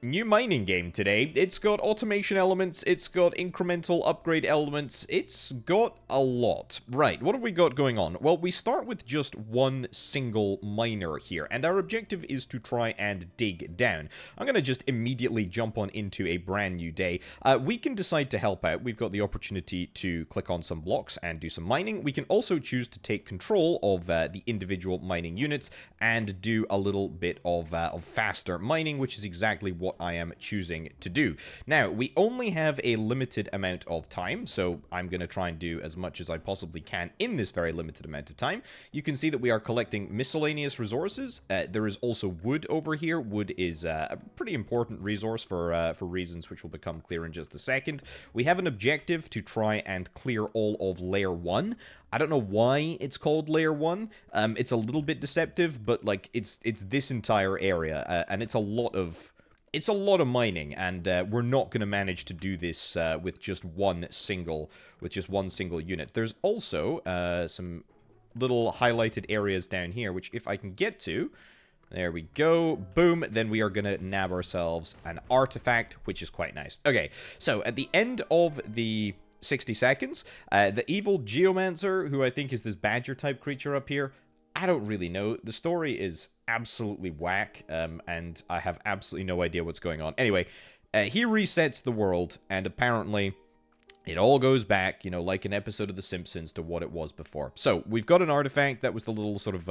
New mining game today. It's got automation elements, it's got incremental upgrade elements, it's got a lot. Right, what have we got going on? Well, we start with just one single miner here, and our objective is to try and dig down. I'm going to just immediately jump on into a brand new day. We can decide to help out. We've got the opportunity to click on some blocks and do some mining. We can also choose to take control of the individual mining units and do a little bit of faster mining, which is exactly what I am choosing to do. Now, we only have a limited amount of time, so I'm going to try and do as much as I possibly can in this very limited amount of time. You can see that we are collecting miscellaneous resources. There is also wood over here. Wood is a pretty important resource for reasons which will become clear in just a second. We have an objective to try and clear all of Layer 1. I don't know why it's called Layer 1. It's a little bit deceptive, but like it's this entire area, and it's a lot of mining, and we're not going to manage to do this with just one single unit. There's also some little highlighted areas down here, which if I can get to, there we go, boom, then we are going to nab ourselves an artifact, which is quite nice. Okay, so at the end of the 60 seconds, the evil geomancer, who I think is this badger type creature up here, I don't really know. The story is absolutely whack, and I have absolutely no idea what's going on. Anyway, he resets the world, and apparently it all goes back, you know, like an episode of The Simpsons, to what it was before. So, we've got an artifact. That was the little sort of,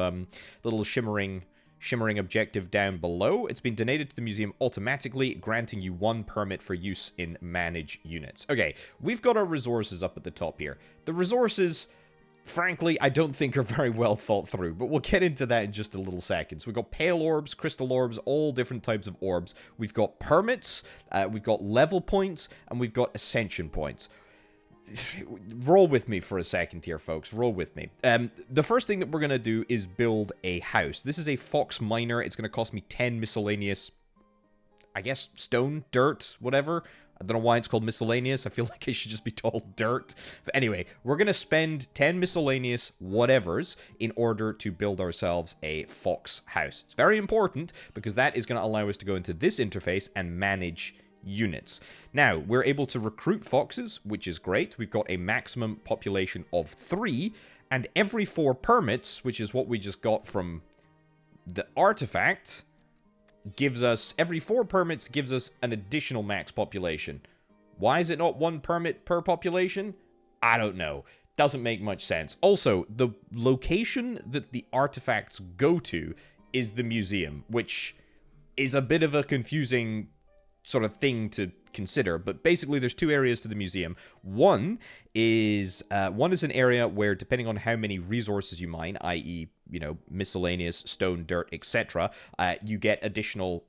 little shimmering objective down below. It's been donated to the museum automatically, granting you 1 permit for use in manage units. Okay, we've got our resources up at the top here. The resources, frankly, I don't think are very well thought through, but we'll get into that in just a little second. So we've got pale orbs, crystal orbs, all different types of orbs. We've got permits, we've got level points, and we've got ascension points. Roll with me for a second here, folks. Roll with me. The first thing that we're going to do is build a house. This is a fox miner. It's going to cost me 10 miscellaneous, I guess, stone, dirt, whatever. I don't know why it's called miscellaneous. I feel like it should just be called dirt. But anyway, we're going to spend 10 miscellaneous whatevers in order to build ourselves a fox house. It's very important because that is going to allow us to go into this interface and manage units. Now, we're able to recruit foxes, which is great. We've got a maximum population of 3, and every 4 permits, which is what we just got from the artifact, gives us, every 4 permits gives us an additional max population. Why is it not 1 permit per population? I don't know. Doesn't make much sense. Also, the location that the artifacts go to is the museum, which is a bit of a confusing sort of thing to consider, but basically there's 2 areas to the museum. One is an area where, depending on how many resources you mine, i.e., you know, miscellaneous stone, dirt, etc., you get additional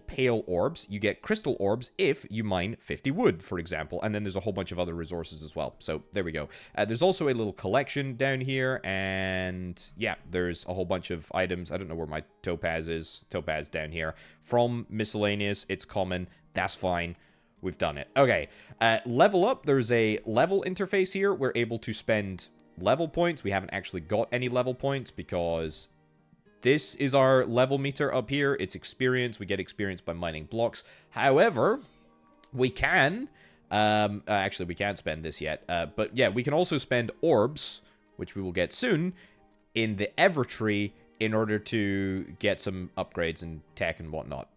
pale orbs. You get crystal orbs if you mine 50 wood, for example, and then there's a whole bunch of other resources as well. So there we go. There's also a little collection down here, and yeah, there's a whole bunch of items. I don't know where my topaz is. Topaz down here. From miscellaneous, it's common. That's fine. We've done it. Okay, level up. There's a level interface here. We're able to spend level points. We haven't actually got any level points because this is our level meter up here. It's experience. We get experience by mining blocks. However, we can, actually we can't spend this yet, but yeah, we can also spend orbs, which we will get soon, in the Evertree in order to get some upgrades and tech and whatnot.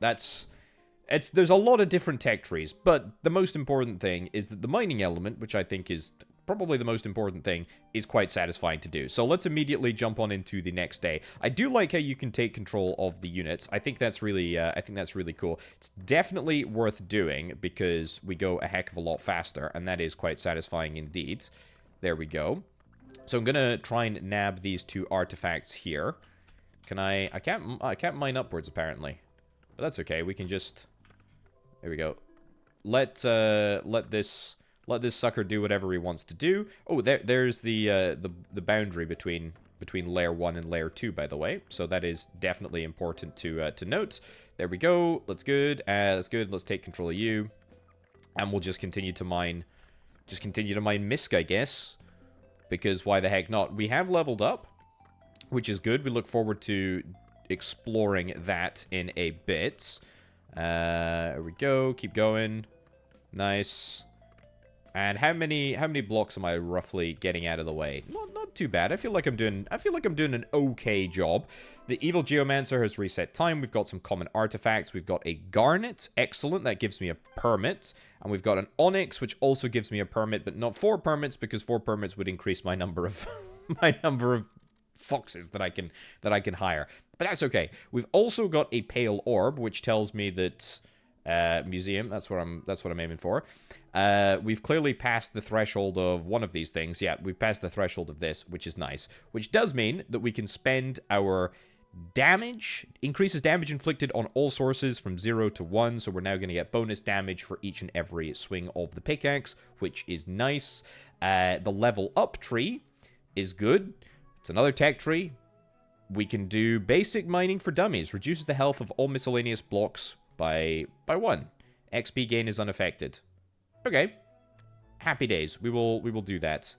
There's a lot of different tech trees, but the most important thing is that the mining element, which I think is probably the most important thing, is quite satisfying to do. So let's immediately jump on into the next day. I do like how you can take control of the units. I think that's really cool. It's definitely worth doing because we go a heck of a lot faster, and that is quite satisfying indeed. There we go. So I'm gonna try and nab these 2 artifacts here. Can I can't mine upwards apparently, but that's okay. We can just, there we go. Let this sucker do whatever he wants to do. Oh, there's the boundary between layer 1 and layer 2, by the way. So that is definitely important to note. There we go. That's good. That's good. Let's take control of you, and we'll just continue to mine. Just continue to mine Misk, I guess, because why the heck not? We have leveled up, which is good. We look forward to exploring that in a bit. There we go. Keep going. Nice. And how many blocks am I roughly getting out of the way? Not too bad. I feel like I'm doing an okay job. The Evil Geomancer has reset time. We've got some common artifacts. We've got a Garnet. Excellent. That gives me a permit. And we've got an Onyx, which also gives me a permit, but not 4 permits, because 4 permits would increase my number of foxes that I can hire. But that's okay. We've also got a Pale Orb, which tells me that museum, that's what I'm aiming for. We've clearly passed the threshold of one of these things. Yeah, we've passed the threshold of this, which is nice. Which does mean that we can spend our damage, increases damage inflicted on all sources from 0 to 1, so we're now going to get bonus damage for each and every swing of the pickaxe, which is nice. The level up tree is good. It's another tech tree. We can do basic mining for dummies. Reduces the health of all miscellaneous blocks by 1. XP gain is unaffected. Okay. Happy days. We will do that.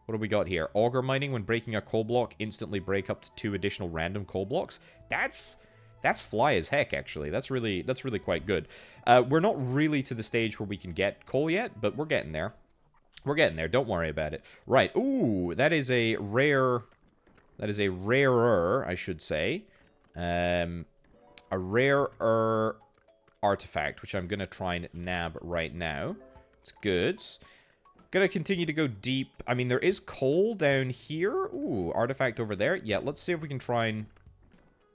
What do we got here? Auger mining. When breaking a coal block, instantly break up to 2 additional random coal blocks. That's fly as heck, actually. That's really quite good. We're not really to the stage where we can get coal yet, but we're getting there. We're getting there. Don't worry about it. Right. Ooh, that is a rare... That is a rarer, I should say. A rarer artifact, which I'm going to try and nab right now. It's good. Gonna continue to go deep. I mean, there is coal down here. Ooh, artifact over there. Yeah, let's see if we can try and...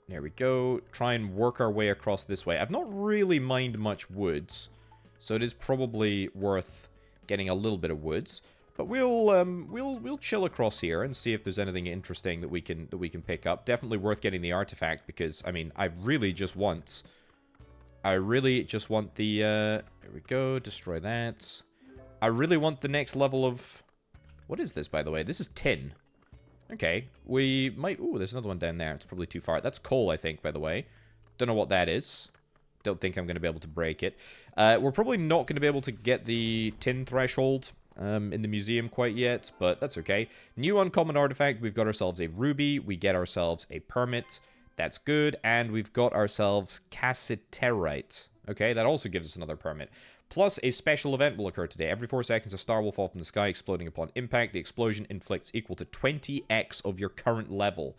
There we go. Try and work our way across this way. I've not really mined much woods, so it is probably worth getting a little bit of woods. But we'll chill across here and see if there's anything interesting that we can pick up. Definitely worth getting the artifact, because I mean, I really just want the there we go, destroy that. I really want the next level of... What is this, by the way? This is tin. Okay, we might... Ooh, there's another one down there. It's probably too far. That's coal, I think, by the way. Don't know what that is. Don't think I'm going to be able to break it. We're probably not going to be able to get the tin threshold in the museum quite yet, but that's okay. New uncommon artifact. We've got ourselves a ruby. We get ourselves a permit. That's good. And we've got ourselves cassiterite. Okay, that also gives us another permit. Plus, a special event will occur today. Every 4 seconds, a star will fall from the sky, exploding upon impact. The explosion inflicts equal to 20x of your current level.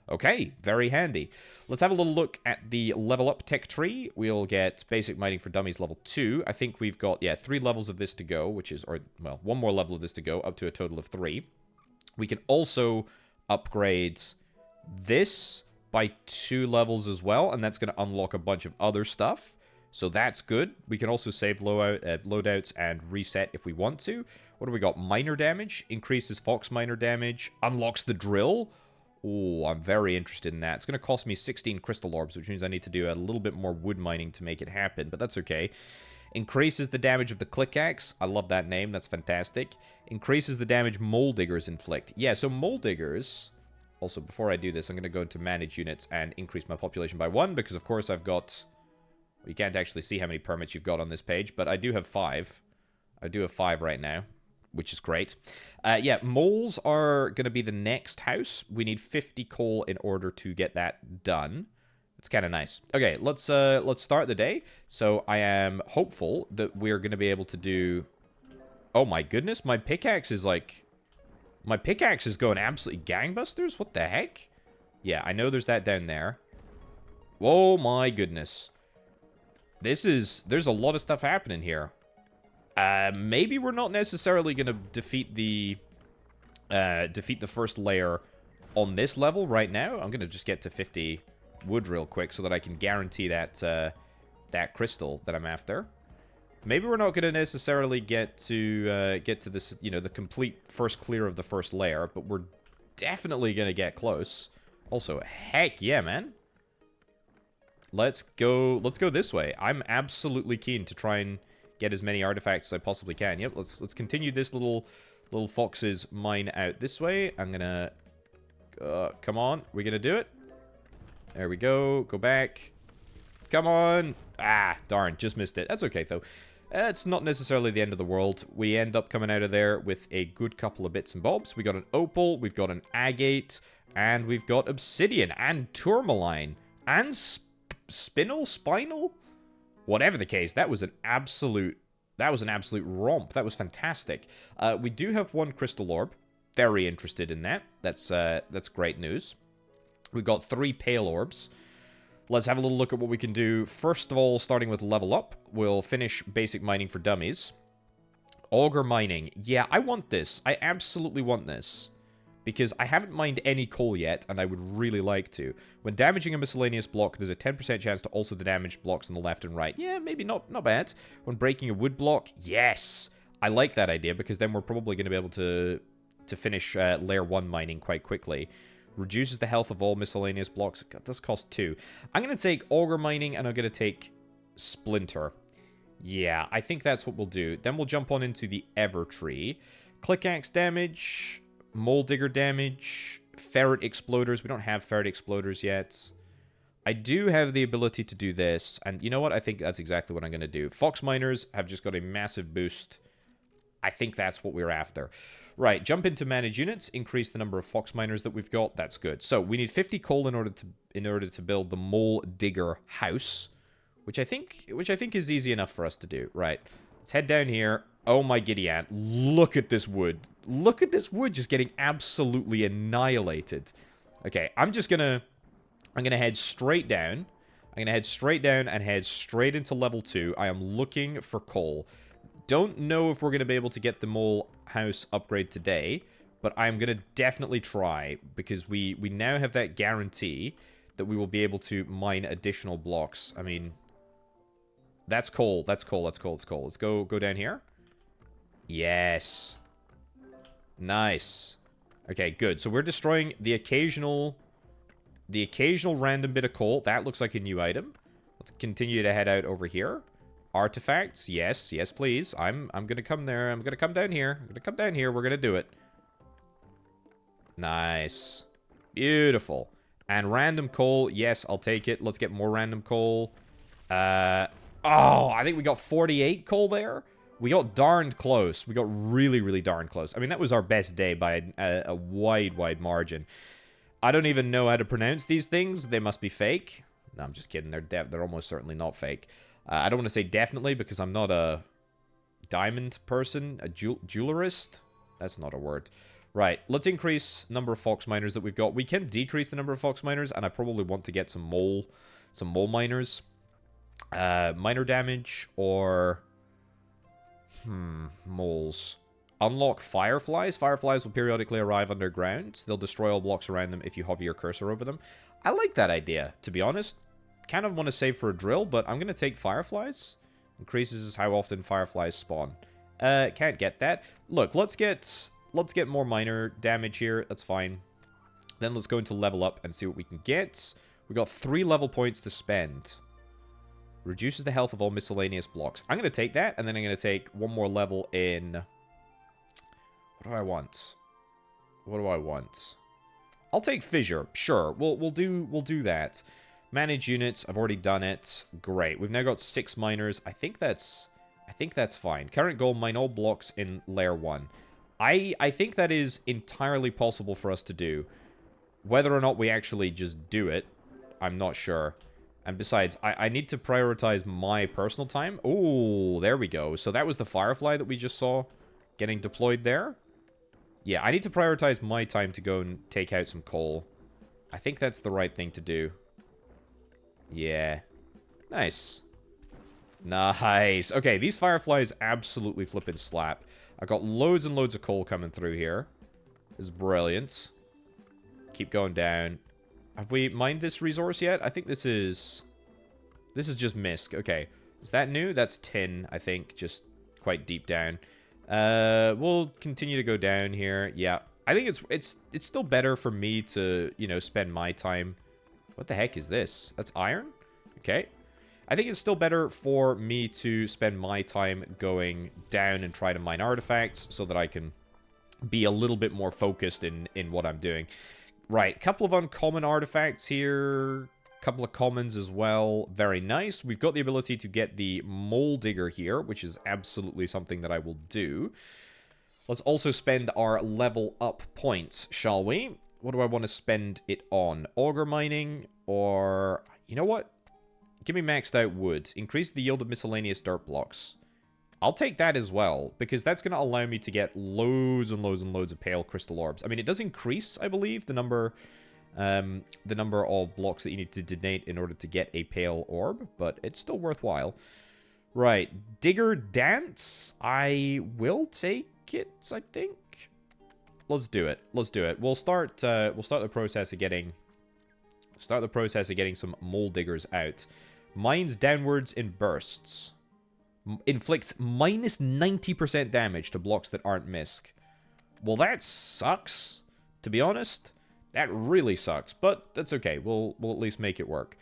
Okay, very handy. Let's have a little look at the level up tech tree. We'll get basic mining for dummies level 2. I think we've got, yeah, 3 levels of this to go, which is, or, well, 1 more level of this to go, up to a total of 3. We can also upgrade this by 2 levels as well, and that's going to unlock a bunch of other stuff. So that's good. We can also save loadouts and reset if we want to. What do we got? Miner damage. Increases Fox miner damage. Unlocks the drill. Oh, I'm very interested in that. It's going to cost me 16 crystal orbs, which means I need to do a little bit more wood mining to make it happen, but that's okay. Increases the damage of the click axe. I love that name. That's fantastic. Increases the damage mole diggers inflict. Yeah, so mole diggers... Also, before I do this, I'm going to go into manage units and increase my population by 1, because of course I've got... You can't actually see how many permits you've got on this page, but I do have 5. I do have 5 right now, which is great. Yeah, moles are going to be the next house. We need 50 coal in order to get that done. It's kind of nice. Okay, let's start the day. So I am hopeful that we're going to be able to do... Oh my goodness, my pickaxe is like... My pickaxe is going absolutely gangbusters? What the heck? Yeah, I know there's that down there. Oh my goodness. There's a lot of stuff happening here. Maybe we're not necessarily going to defeat the first layer on this level right now. I'm going to just get to 50 wood real quick so that I can guarantee that that crystal that I'm after. Maybe we're not going to necessarily get to this, you know, the complete first clear of the first layer, but we're definitely going to get close. Also, heck yeah, man. Let's go this way. I'm absolutely keen to try and get as many artifacts as I possibly can. Yep, let's continue this little fox's mine out this way. I'm gonna come on, we're gonna do it. There we go. Go back. Come on. Ah, darn, just missed it. That's okay though. It's not necessarily the end of the world. We end up coming out of there with a good couple of bits and bobs. We got an opal, we've got an agate, and we've got obsidian and tourmaline and spinel? Whatever the case, that was an absolute romp. That was fantastic. We do have one crystal orb. Very interested in that. That's great news. We've got 3 pale orbs. Let's have a little look at what we can do. First of all, starting with level up, we'll finish basic mining for dummies. Auger mining. Yeah, I want this. I absolutely want this. Because I haven't mined any coal yet, and I would really like to. When damaging a miscellaneous block, there's a 10% chance to also the damaged blocks on the left and right. Yeah, maybe not bad. When breaking a wood block, yes! I like that idea, because then we're probably going to be able to finish layer 1 mining quite quickly. Reduces the health of all miscellaneous blocks. God, this costs 2. I'm going to take auger mining, and I'm going to take splinter. Yeah, I think that's what we'll do. Then we'll jump on into the Evertree. Click axe damage, mole digger damage, ferret exploders. We don't have ferret exploders yet. I do have the ability to do this, and you know what? I think that's exactly what I'm going to do. Fox miners have just got a massive boost. I think that's what we're after. Right, jump into manage units, increase the number of fox miners that we've got. That's good. So we need 50 coal in order to build the mole digger house, which I think is easy enough for us to do. Right, let's head down here. Oh my giddy ant! Look at this wood. Look at this wood just getting absolutely annihilated. Okay, I'm gonna head straight down. I'm gonna head straight down and head straight into level 2. I am looking for coal. Don't know if we're going to be able to get the mole house upgrade today, but I'm going to definitely try, because we now have that guarantee that we will be able to mine additional blocks. I mean, that's coal. That's coal. That's coal. It's coal. Let's go down here. Yes. Nice. Okay, good. So we're destroying the occasional random bit of coal. That looks like a new item. Let's continue to head out over here. Artifacts, yes, yes, please. I'm gonna come there. I'm gonna come down here. I'm gonna come down here. We're gonna do it. Nice. Beautiful. And random coal, yes, I'll take it. Let's get more random coal. Oh, I think we got 48 coal there. We got darned close. We got really, really darned close. I mean, that was our best day by a wide margin. I don't even know how to pronounce these things. They must be fake. No, I'm just kidding. They're almost certainly not fake. I don't want to say definitely, because I'm not a diamond person, a jewelerist. That's not a word. Right, let's increase number of fox miners that we've got. We can decrease the number of fox miners, and I probably want to get some mole miners. Miner damage, or moles. Unlock fireflies. Fireflies will periodically arrive underground. They'll destroy all blocks around them if you hover your cursor over them. I like that idea, to be honest. Kind of want to save for a drill, but I'm going to take fireflies. Increases how often fireflies spawn. Can't get that. Look, let's get more miner damage here. That's fine. Then let's go into level up and see what we can get. We got 3 level points to spend. Reduces the health of all miscellaneous blocks. I'm going to take that, and then I'm going to take one more level in... What do I want? What do I want? I'll take fissure. Sure, we'll do that. Manage units. I've already done it. Great. We've now got 6 miners. I think that's fine. Current goal: mine all blocks in layer 1. I think that is entirely possible for us to do. Whether or not we actually just do it, I'm not sure. And besides, I need to prioritize my personal time. Oh, there we go. So that was the firefly that we just saw getting deployed there. Yeah, I need to prioritize my time to go and take out some coal. I think that's the right thing to do. Yeah. Nice. Nice. Okay, these fireflies absolutely flippin' slap. I got loads and loads of coal coming through here. This is brilliant. Keep going down. Have we mined this resource yet? I think this is just misc. Okay. Is that new? That's tin, I think. Just quite deep down. We'll continue to go down here. Yeah. I think it's still better for me to, you know, spend my time. What the heck is this? That's iron? Okay. I think it's still better for me to spend my time going down and try to mine artifacts so that I can be a little bit more focused in what I'm doing. Right, couple of uncommon artifacts here. Couple of commons as well. Very nice. We've got the ability to get the mole digger here, which is absolutely something that I will do. Let's also spend our level up points, shall we? What do I want to spend it on? Auger mining, or... You know what? Give me maxed out wood. Increase the yield of miscellaneous dirt blocks. I'll take that as well, because that's going to allow me to get loads and loads and loads of pale crystal orbs. I mean, it does increase, I believe, the number of blocks that you need to donate in order to get a pale orb, but it's still worthwhile. Right, Digger Dance. I will take it, I think. Let's do it. Let's do it. We'll start the process of getting some mole diggers out. Mines downwards in bursts. Inflicts minus 90% damage to blocks that aren't misc. Well, that sucks, to be honest. That really sucks, but that's okay. We'll at least make it work.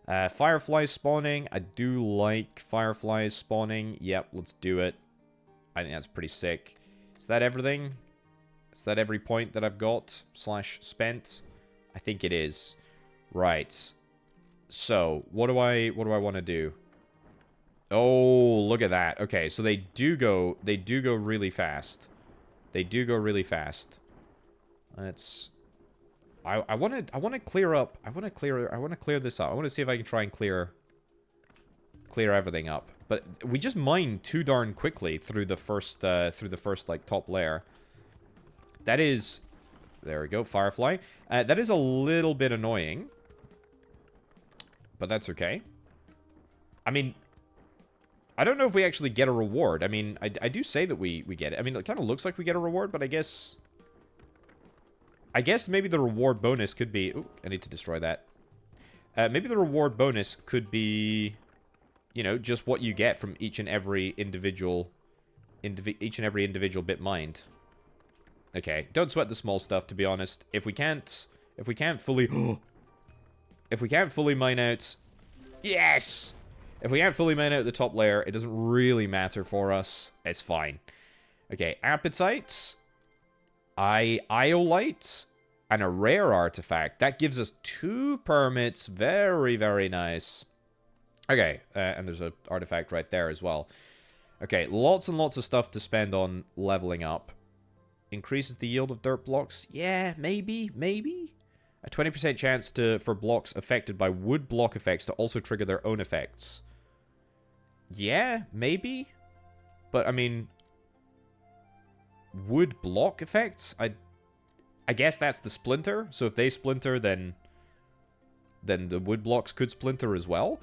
Fireflies spawning. I do like fireflies spawning. Yep, let's do it. I think that's pretty sick. Is that everything? Is that every point that I've got / spent? I think it is. Right. So, what do I want to do? Oh, look at that. Okay, so they do go really fast. They do go really fast. Let's I want to clear up. I want to clear this up. I want to see if I can try and clear everything up. But we just mine too darn quickly through the first like top layer. That is, there we go, firefly. That is a little bit annoying, but that's okay. I mean, I don't know if we actually get a reward. I mean, I do say that we get it. I mean, it kind of looks like we get a reward, but I guess maybe the reward bonus could be... Ooh, I need to destroy that. Maybe the reward bonus could be, you know, just what you get from each and every individual bit mined. Okay, don't sweat the small stuff, to be honest. If we can't fully mine out... Yes! If we can't fully mine out the top layer, it doesn't really matter for us. It's fine. Okay, appetite, iolite, and a rare artifact. That gives us 2 permits. Very, very nice. Okay, and there's an artifact right there as well. Okay, lots and lots of stuff to spend on leveling up. Increases the yield of dirt blocks. Yeah, maybe. A 20% chance for blocks affected by wood block effects to also trigger their own effects. Yeah, maybe. But, I mean, wood block effects? I guess that's the splinter. So if they splinter, then the wood blocks could splinter as well.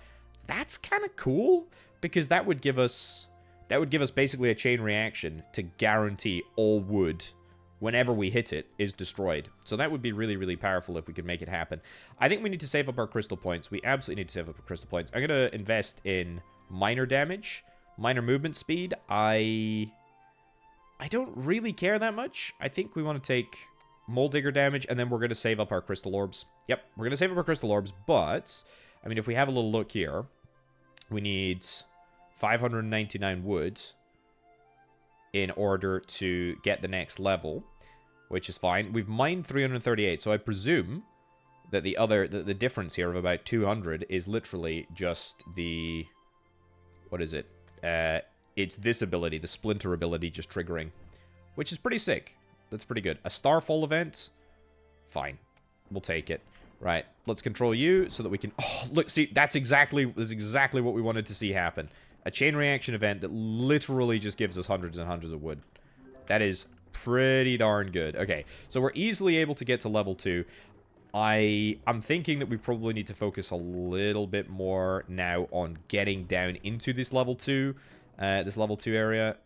That's kind of cool, because that would give us basically a chain reaction to guarantee all wood, whenever we hit it, is destroyed. So that would be really, really powerful if we could make it happen. I think we need to save up our crystal points. We absolutely need to save up our crystal points. I'm going to invest in minor damage, minor movement speed. I don't really care that much. I think we want to take mole digger damage, and then we're going to save up our crystal orbs. Yep, we're going to save up our crystal orbs, but, I mean, if we have a little look here, we need 599 wood in order to get the next level, which is fine. We've mined 338, so I presume that the difference here of about 200 is literally just the... What is it? It's this ability, the splinter ability, just triggering, which is pretty sick. That's pretty good. A starfall event? Fine. We'll take it. Right. Let's control you so that we can... Oh, look, see, that's exactly what we wanted to see happen. A chain reaction event that literally just gives us hundreds and hundreds of wood. That is pretty darn good. Okay, so we're easily able to get to level 2. I'm thinking that we probably need to focus a little bit more now on getting down into this level 2 area.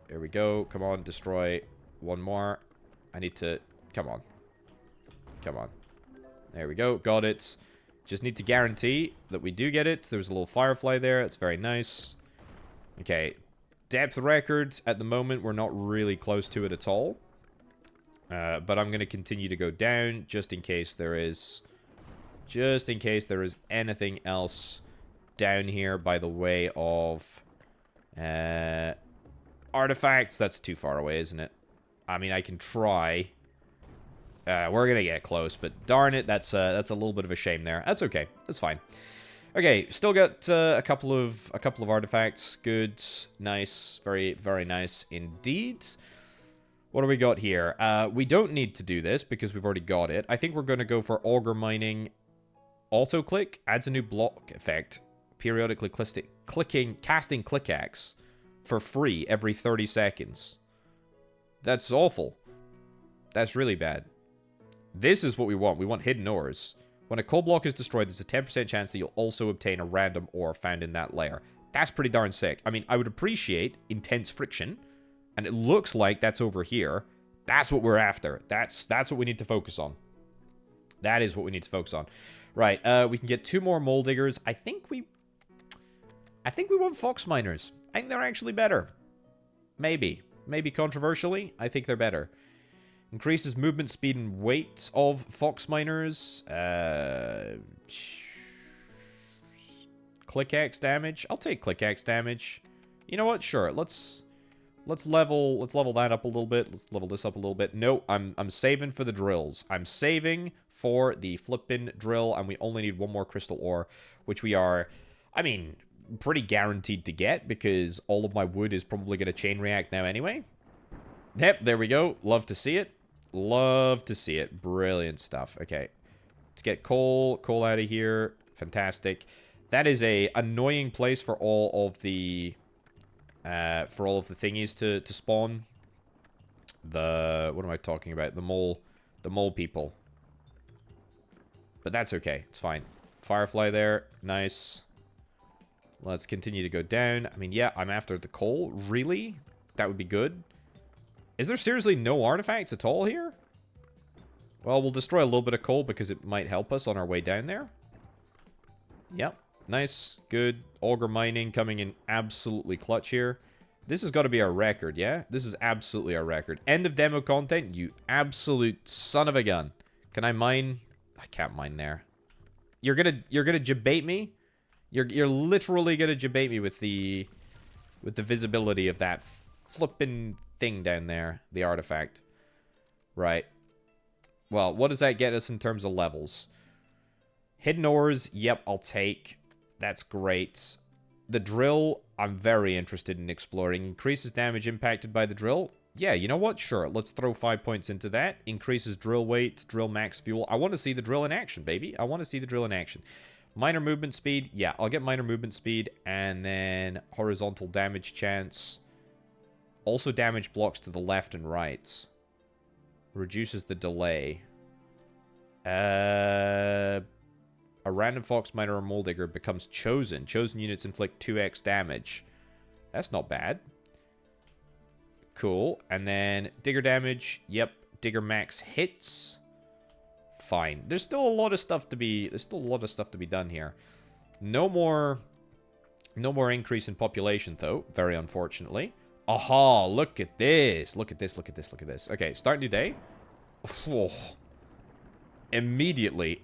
There we go. Come on, destroy one more. I need to... Come on. Come on. There we go. Got it. Just need to guarantee that we do get it. There's a little firefly there. It's very nice. Okay. Depth record. At the moment, we're not really close to it at all. But I'm going to continue to go down just in case there is... Just in case there is anything else down here by the way of... artifacts. That's too far away, isn't it? I mean, I can try... we're going to get close, but darn it, that's a little bit of a shame there. That's okay. That's fine. Okay, still got a couple of artifacts. Good. Nice. Very, very nice indeed. What do we got here? We don't need to do this because we've already got it. I think we're going to go for auger mining. Auto-click adds a new block effect. periodically casting click axe for free every 30 seconds. That's awful. That's really bad. This is what we want. We want hidden ores. When a coal block is destroyed, there's a 10% chance that you'll also obtain a random ore found in that layer. That's pretty darn sick. I mean, I would appreciate intense friction, and it looks like that's over here. That's what we're after. That's what we need to focus on. That is what we need to focus on. Right, we can get 2 more mole diggers. I think we want fox miners. I think they're actually better. Maybe. Maybe controversially, I think they're better. Increases movement speed and weight of fox miners. Click axe damage. I'll take click axe damage. You know what? Sure. Let's level that up a little bit. Let's level this up a little bit. No, I'm saving for the drills. I'm saving for the flippin' drill, and we only need 1 more crystal ore, which we are, I mean, pretty guaranteed to get because all of my wood is probably going to chain react now anyway. Yep, there we go. Love to see it. Love to see it. Brilliant stuff. Okay. Let's get coal out of here. Fantastic. That is a annoying place for all of the thingies to spawn. What am I talking about? The mole people. But that's okay. It's fine. Firefly there. Nice. Let's continue to go down. I mean, yeah, I'm after the coal. Really? That would be good. Is there seriously no artifacts at all here? Well, we'll destroy a little bit of coal because it might help us on our way down there. Yep. Nice. Good. Auger mining coming in absolutely clutch here. This has got to be our record, yeah? This is absolutely our record. End of demo content, you absolute son of a gun. Can I mine? I can't mine there. You're gonna jebait me? You're literally gonna jebait me with the visibility of that flippin' thing down there, the artifact. Right. Well, what does that get us in terms of levels? Hidden ores, yep, I'll take. That's great. The drill, I'm very interested in exploring. Increases damage impacted by the drill. Yeah, you know what? Sure, let's throw 5 points into that. Increases drill weight, drill max fuel. I want to see the drill in action, baby. I want to see the drill in action. Minor movement speed. Yeah, I'll get minor movement speed. And then horizontal damage chance. Also damage blocks to the left and right. Reduces the delay. A random fox miner or mole digger becomes chosen. Chosen units inflict 2x damage. That's not bad. Cool. And then digger damage. Yep. Digger max hits. Fine. There's still a lot of stuff to be done here. No more increase in population though, very unfortunately. Aha, look at this. Look at this, look at this, look at this. Okay, start new day. Oh. Immediately.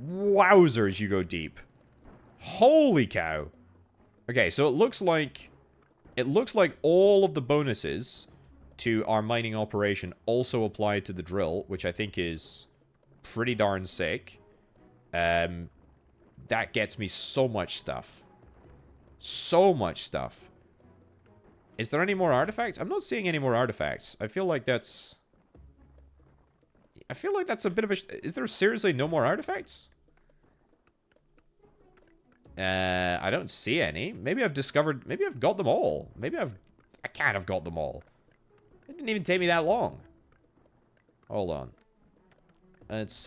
Wowzers, you go deep. Holy cow. Okay, so it looks like all of the bonuses to our mining operation also apply to the drill, which I think is pretty darn sick. That gets me so much stuff. So much stuff. Is there any more artifacts? I'm not seeing any more artifacts. I feel like that's a bit of a... Is there seriously no more artifacts? I don't see any. Maybe I've got them all. I can't have got them all. It didn't even take me that long. Hold on. Let's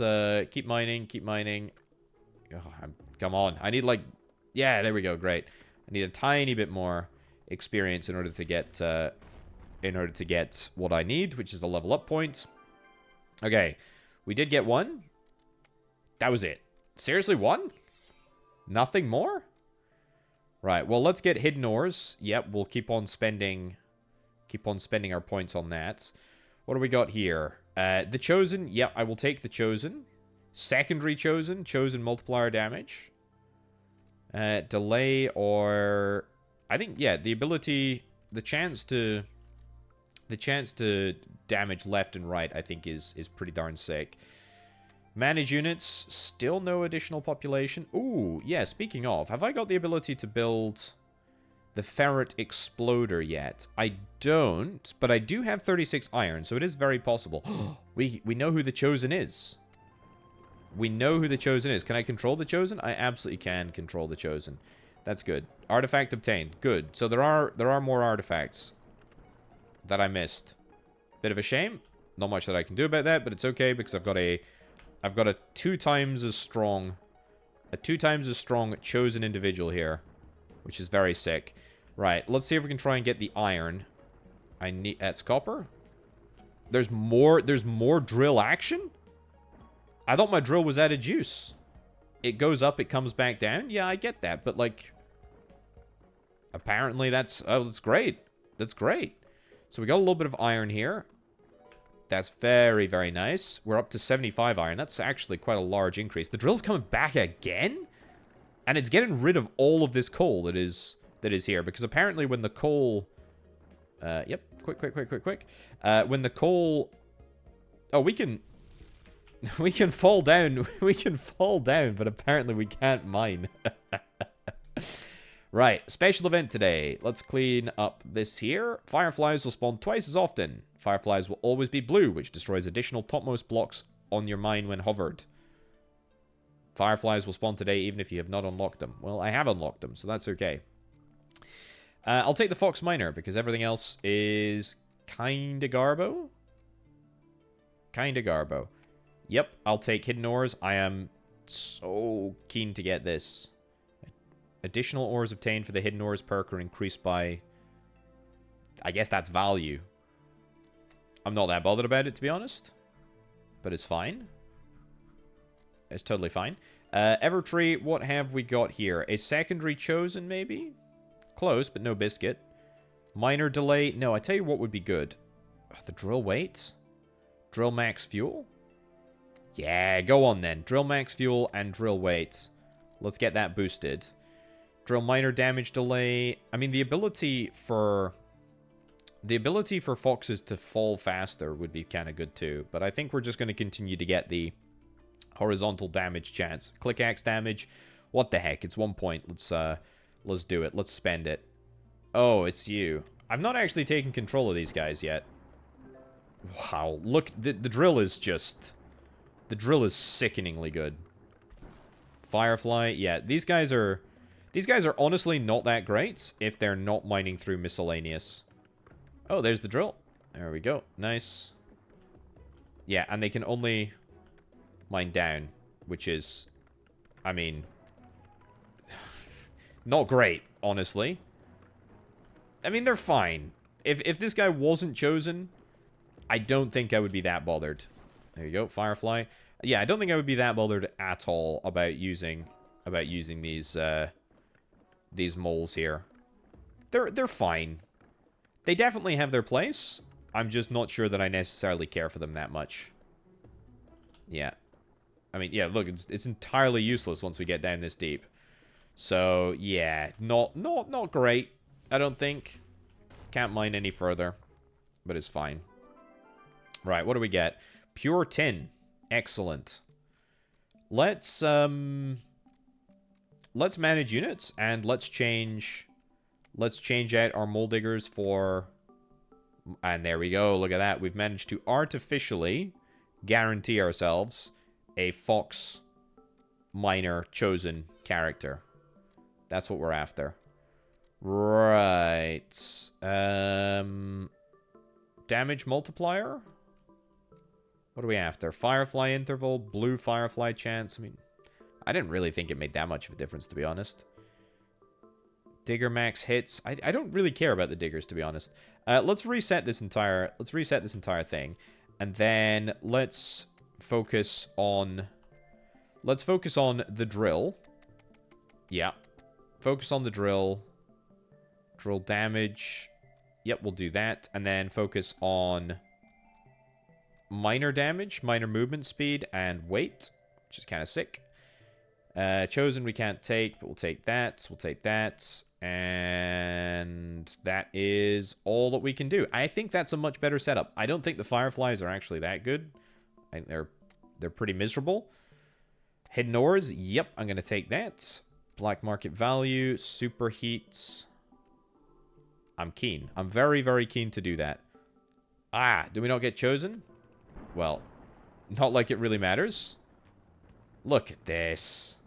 keep mining, keep mining. Oh, come on. I need like... Yeah, there we go. Great. I need a tiny bit more experience in order to get what I need, which is a level up point. Okay. We did get one. That was it. Seriously, one? Nothing more? Right. Well, let's get hidden ores. Yep, we'll keep on spending our points on that. What do we got here? The Chosen. Yep, I will take the Chosen. Secondary Chosen. Chosen multiplier damage. Delay or... I think, yeah, the ability... The chance to damage left and right, I think, is pretty darn sick. Manage units. Still no additional population. Ooh, yeah, speaking of, have I got the ability to build the ferret exploder yet? I don't, but I do have 36 iron, so it is very possible. We know who the Chosen is. We know who the Chosen is. Can I control the Chosen? I absolutely can control the Chosen. That's good. Artifact obtained. Good. So there are more artifacts that I missed. Bit of a shame. Not much that I can do about that, but it's okay because I've got a 2 times as strong Chosen individual here, which is very sick. Right, let's see if we can try and get the iron. I need... That's copper? There's more drill action? I thought my drill was out of juice. It goes up, it comes back down? Yeah, I get that, but, like... Apparently that's... Oh, that's great. That's great. So we got a little bit of iron here. That's very, very nice. We're up to 75 iron. That's actually quite a large increase. The drill's coming back again? And it's getting rid of all of this coal that is here. Because apparently when the coal... Yep. Quick. When the coal... Oh, we can... We can fall down. We can fall down, but apparently we can't mine. Right. Special event today. Let's clean up this here. Fireflies will spawn twice as often. Fireflies will always be blue, which destroys additional topmost blocks on your mine when hovered. Fireflies will spawn today even if you have not unlocked them. Well, I have unlocked them, so that's okay. I'll take the Fox Miner because everything else is kinda garbo. Kinda garbo. Yep, I'll take Hidden Ores. I am so keen to get this. Additional ores obtained for the Hidden Ores perk are increased by... I guess that's value. I'm not that bothered about it, to be honest. But it's fine. It's totally fine. Evertree, what have we got here? A secondary Chosen, maybe? Close, but no biscuit. Minor delay. No, I tell you what would be good. The drill weight? Drill max fuel? Yeah, go on then. Drill max fuel and drill weight. Let's get that boosted. Drill minor damage delay. I mean, the ability for foxes to fall faster would be kind of good too. But I think we're just going to continue to get the horizontal damage chance. Click axe damage. What the heck? It's 1 point. Let's do it. Let's spend it. Oh, it's you. I've not actually taken control of these guys yet. Wow. Look, the drill is just... The drill is sickeningly good. Firefly. Yeah, these guys are honestly not that great if they're not mining through miscellaneous. Oh, there's the drill. There we go. Nice. Yeah, and they can only mine down, which is, I mean, not great, honestly. I mean, they're fine. If this guy wasn't chosen, I don't think I would be that bothered. There you go, Firefly. Yeah, I don't think I would be that bothered at all about using these moles here. They're fine. They definitely have their place. I'm just not sure that I necessarily care for them that much. Yeah. I mean, yeah, look, it's entirely useless once we get down this deep. So, yeah, not great, I don't think. Can't mine any further, but it's fine. Right, what do we get? Pure tin. Excellent. Let's manage units and let's change out our mole diggers for, and there we go. Look at that. We've managed to artificially guarantee ourselves a fox miner chosen character. That's what we're after. Right. Damage multiplier? What are we after? Firefly interval, blue firefly chance. I mean, I didn't really think it made that much of a difference, to be honest. Digger max hits. I don't really care about the diggers, to be honest. Let's reset this entire thing, and then let's focus on the drill. Yeah, focus on the drill. Drill damage. Yep, we'll do that, and then focus on minor damage, minor movement speed, and weight, which is kind of sick. Chosen we can't take, but we'll take that. We'll take that. And that is all that we can do. I think that's a much better setup. I don't think the Fireflies are actually that good. I think they're pretty miserable. Hidden Ores, yep, I'm going to take that. Black market value, superheat. I'm keen. I'm very, very keen to do that. Ah, do we not get chosen? Well, not like it really matters. Look at this.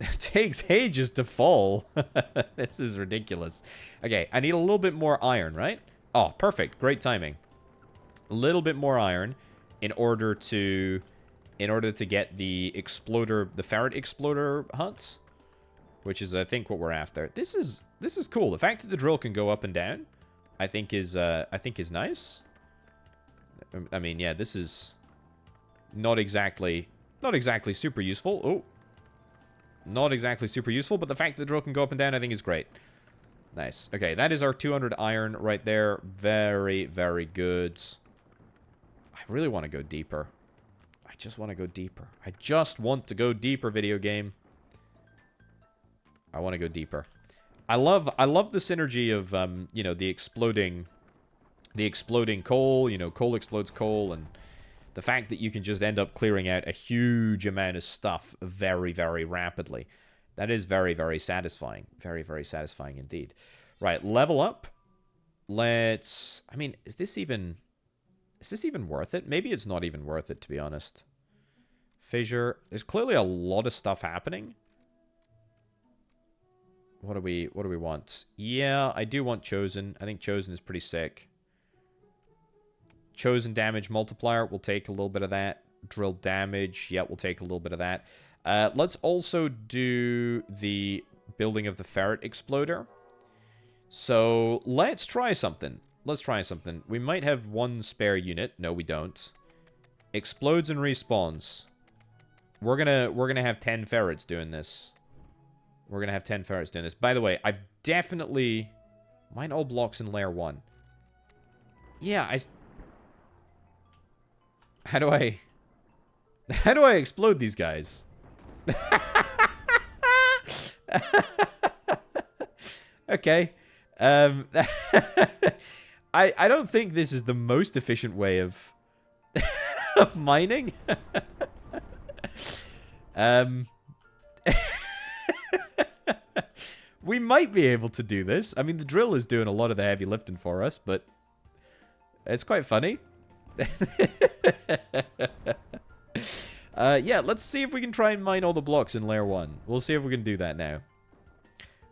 It takes ages to fall. This is ridiculous. Okay, I need a little bit more iron, right? Oh, perfect. Great timing. A little bit more iron in order to get the exploder, the ferret exploder hunt, which is, I think, what we're after. This is cool. The fact that the drill can go up and down, I think is nice. I mean, yeah, this is not exactly super useful. Oh, not exactly super useful, but the fact that the drill can go up and down, I think, is great. Nice. Okay, that is our 200 iron right there. Very, very good. I really want to go deeper. I just want to go deeper. I just want to go deeper, video game. I want to go deeper. I love the synergy of you know, the exploding coal. You know, coal explodes coal, and the fact that you can just end up clearing out a huge amount of stuff very, very rapidly. That is very, very satisfying. Very, very satisfying indeed. Right, level up. Let's... I mean, is this even worth it? Maybe it's not even worth it, to be honest. Fissure. There's clearly a lot of stuff happening. What do we want? Yeah, I do want Chosen. I think Chosen is pretty sick. Chosen damage multiplier, we'll take a little bit of that. Drill damage, yeah, we'll take a little bit of that. Let's also do the building of the ferret exploder. So, let's try something. Let's try something. We might have one spare unit. No, we don't. Explodes and respawns. We're gonna have 10 ferrets doing this. We're gonna have 10 ferrets doing this. By the way, I've definitely... Mine all blocks in layer 1. Yeah, How do I explode these guys? Okay. I don't think this is the most efficient way of of mining. We might be able to do this. I mean, the drill is doing a lot of the heavy lifting for us, but it's quite funny. Yeah, let's see if we can try and mine all the blocks in layer 1. We'll see if we can do that now.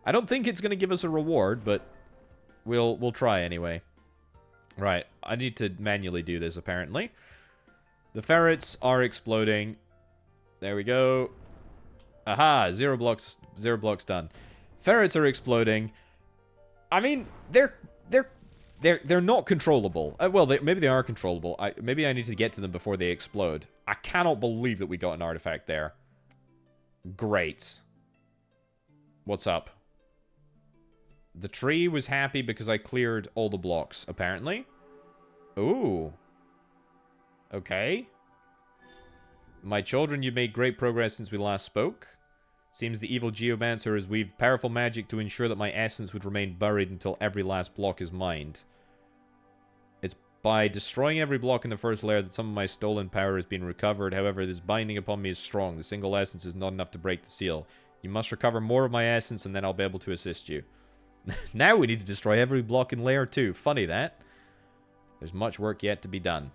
I don't think it's going to give us a reward, but we'll try anyway. Right, I need to manually do this, apparently. The ferrets are exploding. There we go. Aha, 0 blocks done. Ferrets are exploding. I mean, they're not controllable. Well, maybe they are controllable. Maybe I need to get to them before they explode. I cannot believe that we got an artifact there. Great. What's up? The tree was happy because I cleared all the blocks, apparently. Ooh. Okay. My children, you made great progress since we last spoke. Seems the evil geomancer has weaved powerful magic to ensure that my essence would remain buried until every last block is mined. It's by destroying every block in the first layer that some of my stolen power has been recovered. However, this binding upon me is strong. The single essence is not enough to break the seal. You must recover more of my essence and then I'll be able to assist you. Now we need to destroy every block in layer 2. Funny that. There's much work yet to be done.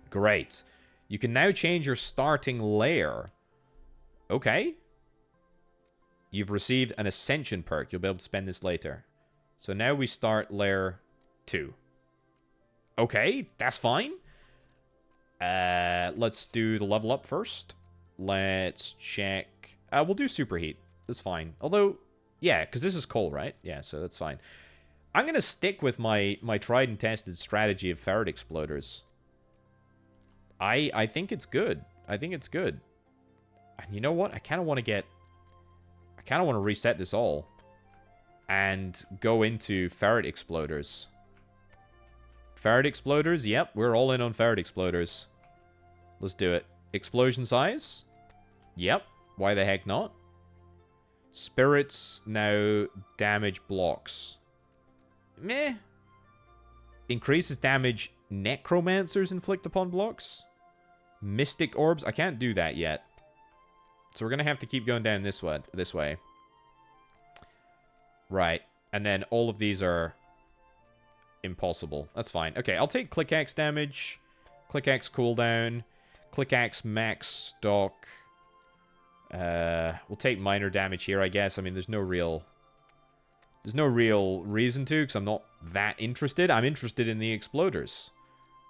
Great. You can now change your starting layer. Okay. You've received an Ascension perk. You'll be able to spend this later. So now we start layer 2. Okay, that's fine. Let's do the level up first. Let's check. We'll do superheat. That's fine. Although, yeah, because this is coal, right? Yeah, so that's fine. I'm going to stick with my tried and tested strategy of ferret exploders. I think it's good. I think it's good. And you know what? I kind of want to reset this all and go into ferret exploders. Ferret exploders? Yep, we're all in on ferret exploders. Let's do it. Explosion size? Yep. Why the heck not? Spirits now damage blocks. Meh. Increases damage necromancers inflict upon blocks. Mystic orbs? I can't do that yet. So we're going to have to keep going down this way. Right. And then all of these are impossible. That's fine. Okay, I'll take Click Axe damage. Click Axe cooldown. Click Axe max stock. We'll take minor damage here, I guess. I mean, there's no real reason to, because I'm not that interested. I'm interested in the exploders.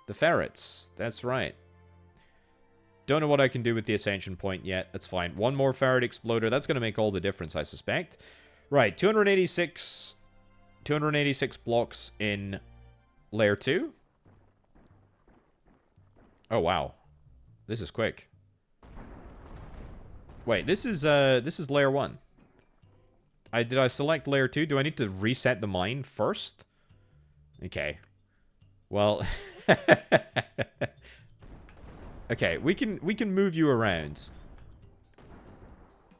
The ferrets. That's right. Don't know what I can do with the Ascension point yet. That's fine. One more ferret exploder. That's going to make all the difference, I suspect. Right, 286 blocks in layer 2. Oh, wow. This is quick. Wait, this is layer 1. Did I select layer 2? Do I need to reset the mine first? Okay. Well, okay, we can move you around.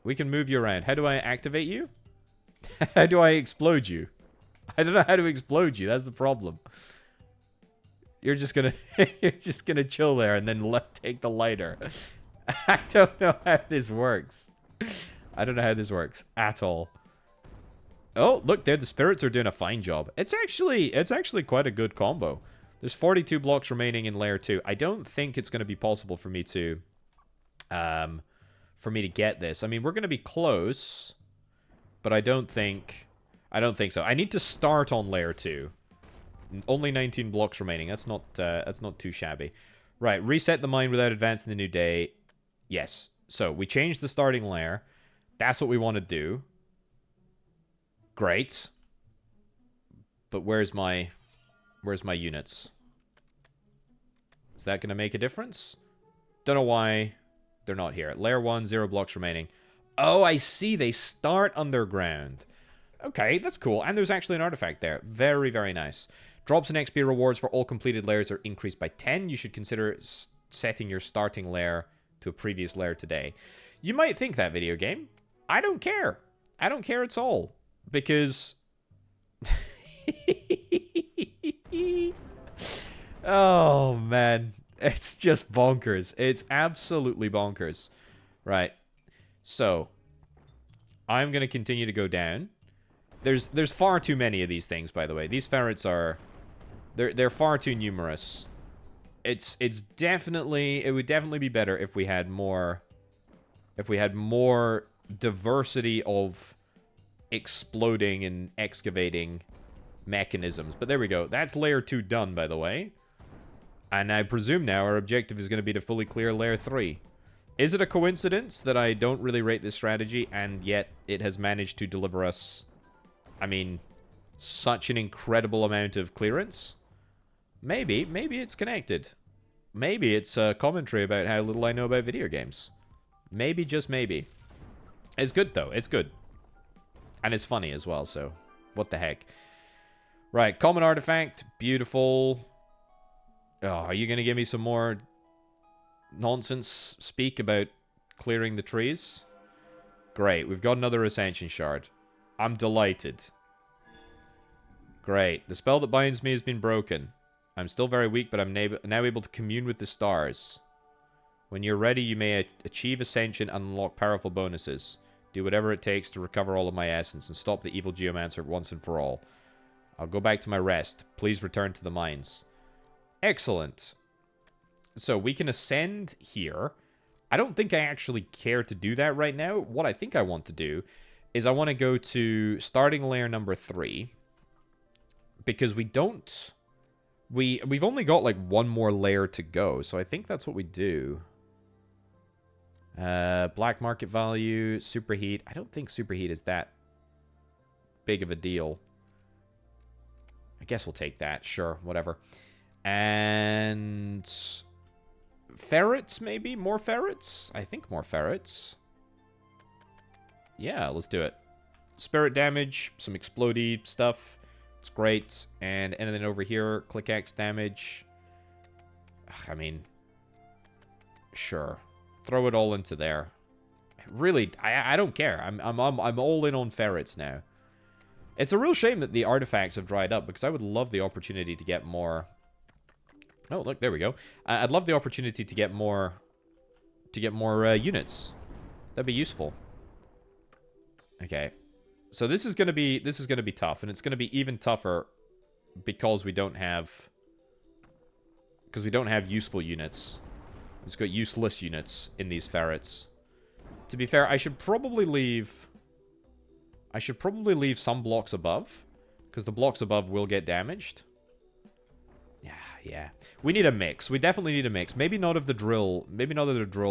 We can move you around. How do I activate you? How do I explode you? I don't know how to explode you. That's the problem. You're just gonna you're just gonna chill there and then take the lighter. I don't know how this works. I don't know how this works at all. Oh, look there, the spirits are doing a fine job. It's actually quite a good combo. There's 42 blocks remaining in layer 2. I don't think it's going to be possible for me to get this. I mean, we're going to be close, but I don't think so. I need to start on layer 2. Only 19 blocks remaining. That's not too shabby. Right, reset the mine without advancing the new day. Yes. So, we changed the starting layer. That's what we want to do. Great. But where's my units? Is that going to make a difference? Don't know why they're not here. Layer 1, 0 blocks remaining. Oh, I see. They start underground. Okay, that's cool. And there's actually an artifact there. Very, very nice. Drops and XP rewards for all completed layers are increased by 10. You should consider setting your starting layer to a previous layer today. You might think that, video game. I don't care. I don't care at all. Because... oh, man. It's just bonkers. It's absolutely bonkers. Right. So, I'm going to continue to go down. There's far too many of these things, by the way. These ferrets are... They're far too numerous. It would definitely be better if we had more diversity of exploding and excavating mechanisms. But there we go. That's layer 2 done, by the way. And I presume now our objective is going to be to fully clear layer 3. Is it a coincidence that I don't really rate this strategy, and yet it has managed to deliver us, I mean, such an incredible amount of clearance? Maybe it's connected. Maybe it's a commentary about how little I know about video games. Maybe, just maybe. It's good, though. It's good. And it's funny as well, so what the heck. Right, common artifact. Beautiful. Oh, are you going to give me some more nonsense speak about clearing the trees? Great, we've got another Ascension shard. I'm delighted. Great, the spell that binds me has been broken. I'm still very weak, but I'm now able to commune with the stars. When you're ready, you may achieve Ascension and unlock powerful bonuses. Do whatever it takes to recover all of my essence and stop the evil geomancer once and for all. I'll go back to my rest. Please return to the mines. Excellent. So we can ascend here. I don't think I actually care to do that right now. What I think I want to do is I want to go to starting layer number 3. Because we don't... We've only got like one more layer to go. So I think that's what we do. Black market value, superheat. I don't think superheat is that big of a deal. I guess we'll take that. Sure, whatever. And ferrets, maybe? More ferrets? I think more ferrets. Yeah, let's do it. Spirit damage, some explodey stuff. It's great. And then over here, click X damage. I mean, sure. Throw it all into there. Really, I don't care. I'm all in on ferrets now. It's a real shame that the artifacts have dried up, because I would love the opportunity to get more. Oh, look, there we go. I'd love the opportunity to get more units. That'd be useful. Okay. So this is gonna be tough, and it's gonna be even tougher because we don't have useful units. It's got useless units in these ferrets To be fair, I should probably leave some blocks above, because the blocks above will get damaged. Yeah. We need a mix. We definitely need a mix. Maybe not of the drill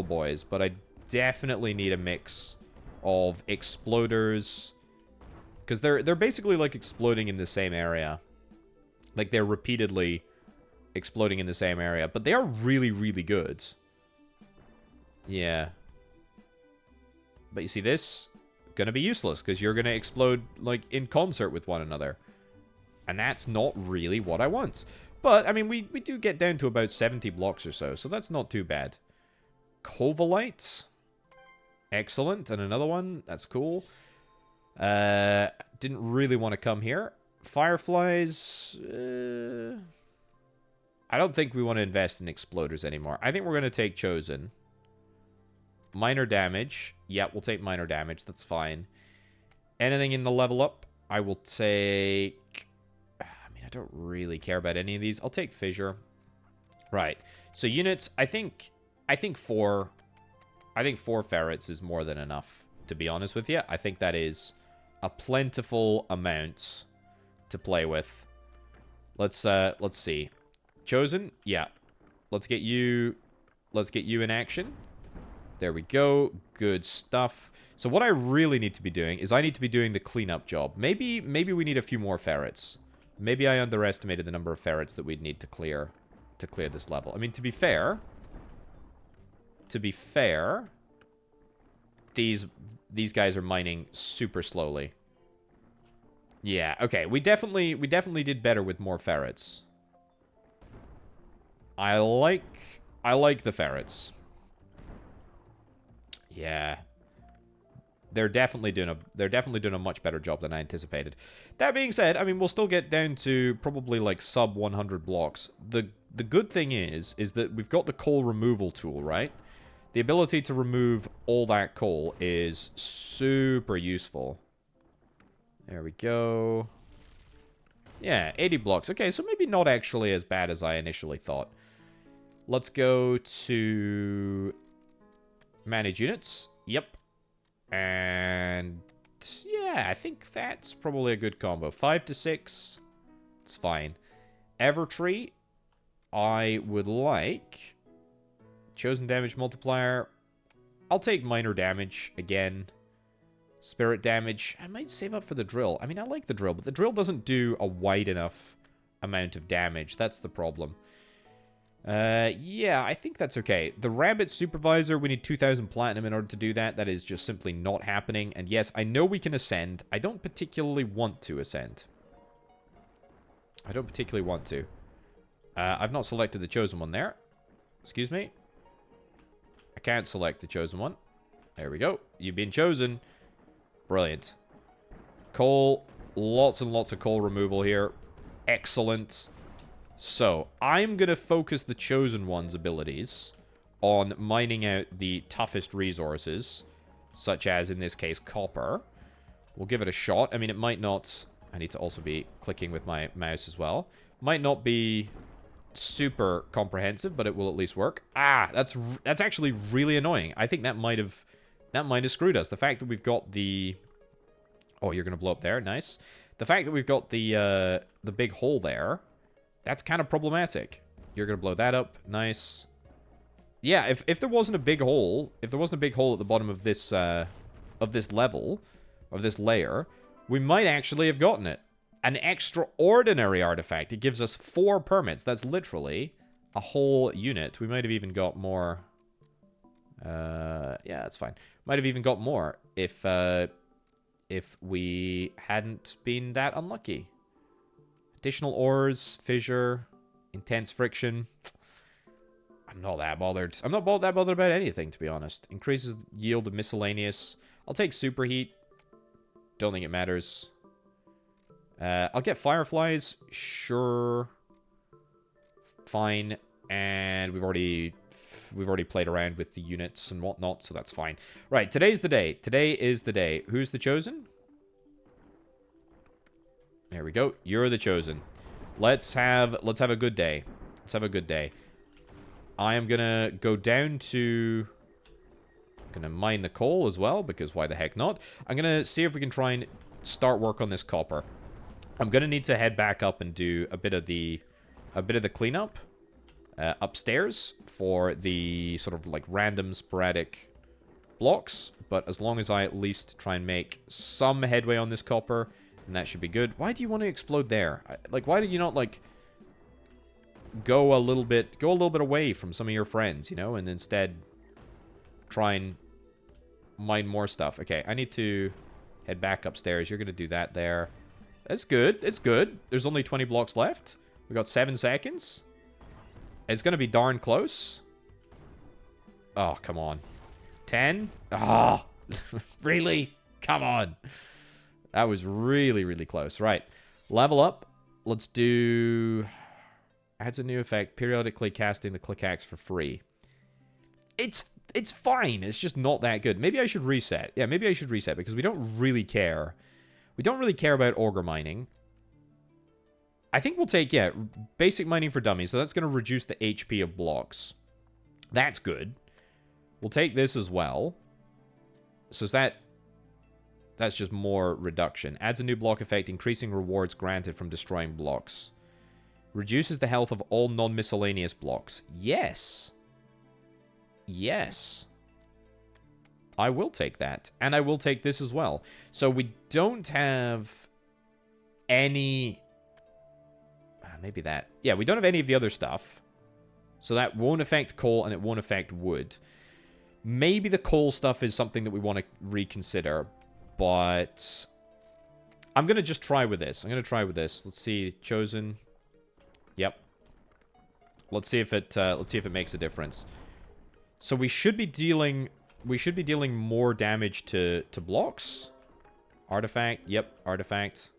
boys, but I definitely need a mix of exploders, because they're basically like exploding in the same area. Like they're repeatedly exploding in the same area, but they are really, really good. Yeah. But you see this? Gonna be useless, because you're gonna explode, like, in concert with one another. And that's not really what I want. But, I mean, we do get down to about 70 blocks or so that's not too bad. Covalite. Excellent. And another one. That's cool. Didn't really want to come here. Fireflies. I don't think we want to invest in exploders anymore. I think we're going to take Chosen. Minor damage. Yeah, we'll take minor damage. That's fine. Anything in the level up, I will take... I mean, I don't really care about any of these. I'll take Fissure. Right. So units, I think 4 ferrets is more than enough, to be honest with you. I think that is a plentiful amount to play with. Let's see. Chosen? Yeah. Let's get you in action. There we go. Good stuff. So what I really need to be doing is I need to be doing the cleanup job. Maybe we need a few more ferrets. Maybe I underestimated the number of ferrets that we'd need to clear this level. I mean, to be fair, these guys are mining super slowly. Yeah, okay. We definitely did better with more ferrets. I like the ferrets. Yeah. They're definitely doing a much better job than I anticipated. That being said, I mean, we'll still get down to probably like sub 100 blocks. The good thing is that we've got the coal removal tool, right? The ability to remove all that coal is super useful. There we go. Yeah, 80 blocks. Okay, so maybe not actually as bad as I initially thought. Let's go to manage units. Yep. And yeah, I think that's probably a good combo. 5 to 6. It's fine. Evertree, I would like chosen damage multiplier. I'll take minor damage again. Spirit damage. I might save up for the drill. I mean, I like the drill, but the drill doesn't do a wide enough amount of damage. That's the problem. Yeah, I think that's okay. The Rabbit Supervisor, we need 2,000 platinum in order to do that. That is just simply not happening. And yes, I know we can ascend. I don't particularly want to ascend. I don't particularly want to. I've not selected the chosen one there. Excuse me. I can't select the chosen one. There we go. You've been chosen. Brilliant. Coal. Lots and lots of coal removal here. Excellent. So, I'm going to focus the Chosen One's abilities on mining out the toughest resources, such as, in this case, copper. We'll give it a shot. I mean, it might not... I need to also be clicking with my mouse as well. Might not be super comprehensive, but it will at least work. Ah, that's actually really annoying. I think that might have screwed us. The fact that we've got the... Oh, you're going to blow up there. Nice. The fact that we've got the big hole there... That's kind of problematic. You're going to blow that up. Nice. Yeah, if there wasn't a big hole, at the bottom of this level, of this layer, we might actually have gotten it. An extraordinary artifact. It gives us 4 permits. That's literally a whole unit. We might have even got more. Yeah, that's fine. Might have even got more if we hadn't been that unlucky. Additional ores, fissure, intense friction. I'm not that bothered. I'm not that bothered about anything, to be honest. Increases yield of miscellaneous. I'll take superheat. Don't think it matters. I'll get fireflies. Sure. Fine. And we've already played around with the units and whatnot, so that's fine. Right, today's the day. Today is the day. Who's the chosen? There we go. You're the chosen. Let's have a good day. Let's have a good day. I am gonna go down to Gonna mine the coal as well, because why the heck not? I'm gonna see if we can try and start work on this copper. I'm gonna need to head back up and do a bit of the cleanup upstairs for the sort of like random sporadic blocks. But as long as I at least try and make some headway on this copper, then that should be good. Why do you want to explode there? Like, why did you not like go a little bit away from some of your friends, you know, and instead try and mine more stuff? Okay, I need to head back upstairs. You're gonna do that there. That's good. It's good. There's only 20 blocks left. We got 7 seconds. It's gonna be darn close. Oh, come on. 10? Oh, really? Come on. That was really, really close. Right. Level up. Let's do... Adds a new effect. Periodically casting the click axe for free. It's fine. It's just not that good. Maybe I should reset. Yeah, maybe I should reset because we don't really care. We don't really care about auger mining. I think we'll take, yeah, basic mining for dummies. So that's going to reduce the HP of blocks. That's good. We'll take this as well. So that's just more reduction. Adds a new block effect, increasing rewards granted from destroying blocks. Reduces the health of all non-miscellaneous blocks. Yes. Yes. I will take that. And I will take this as well. So we don't have any... Maybe that. Yeah, we don't have any of the other stuff. So that won't affect coal and it won't affect wood. Maybe the coal stuff is something that we want to reconsider. But I'm going to just try with this. I'm going to try with this. Let's see. Chosen. Yep. Let's see if it makes a difference. So we should be dealing more damage to blocks. Artifact. Yep, artifact.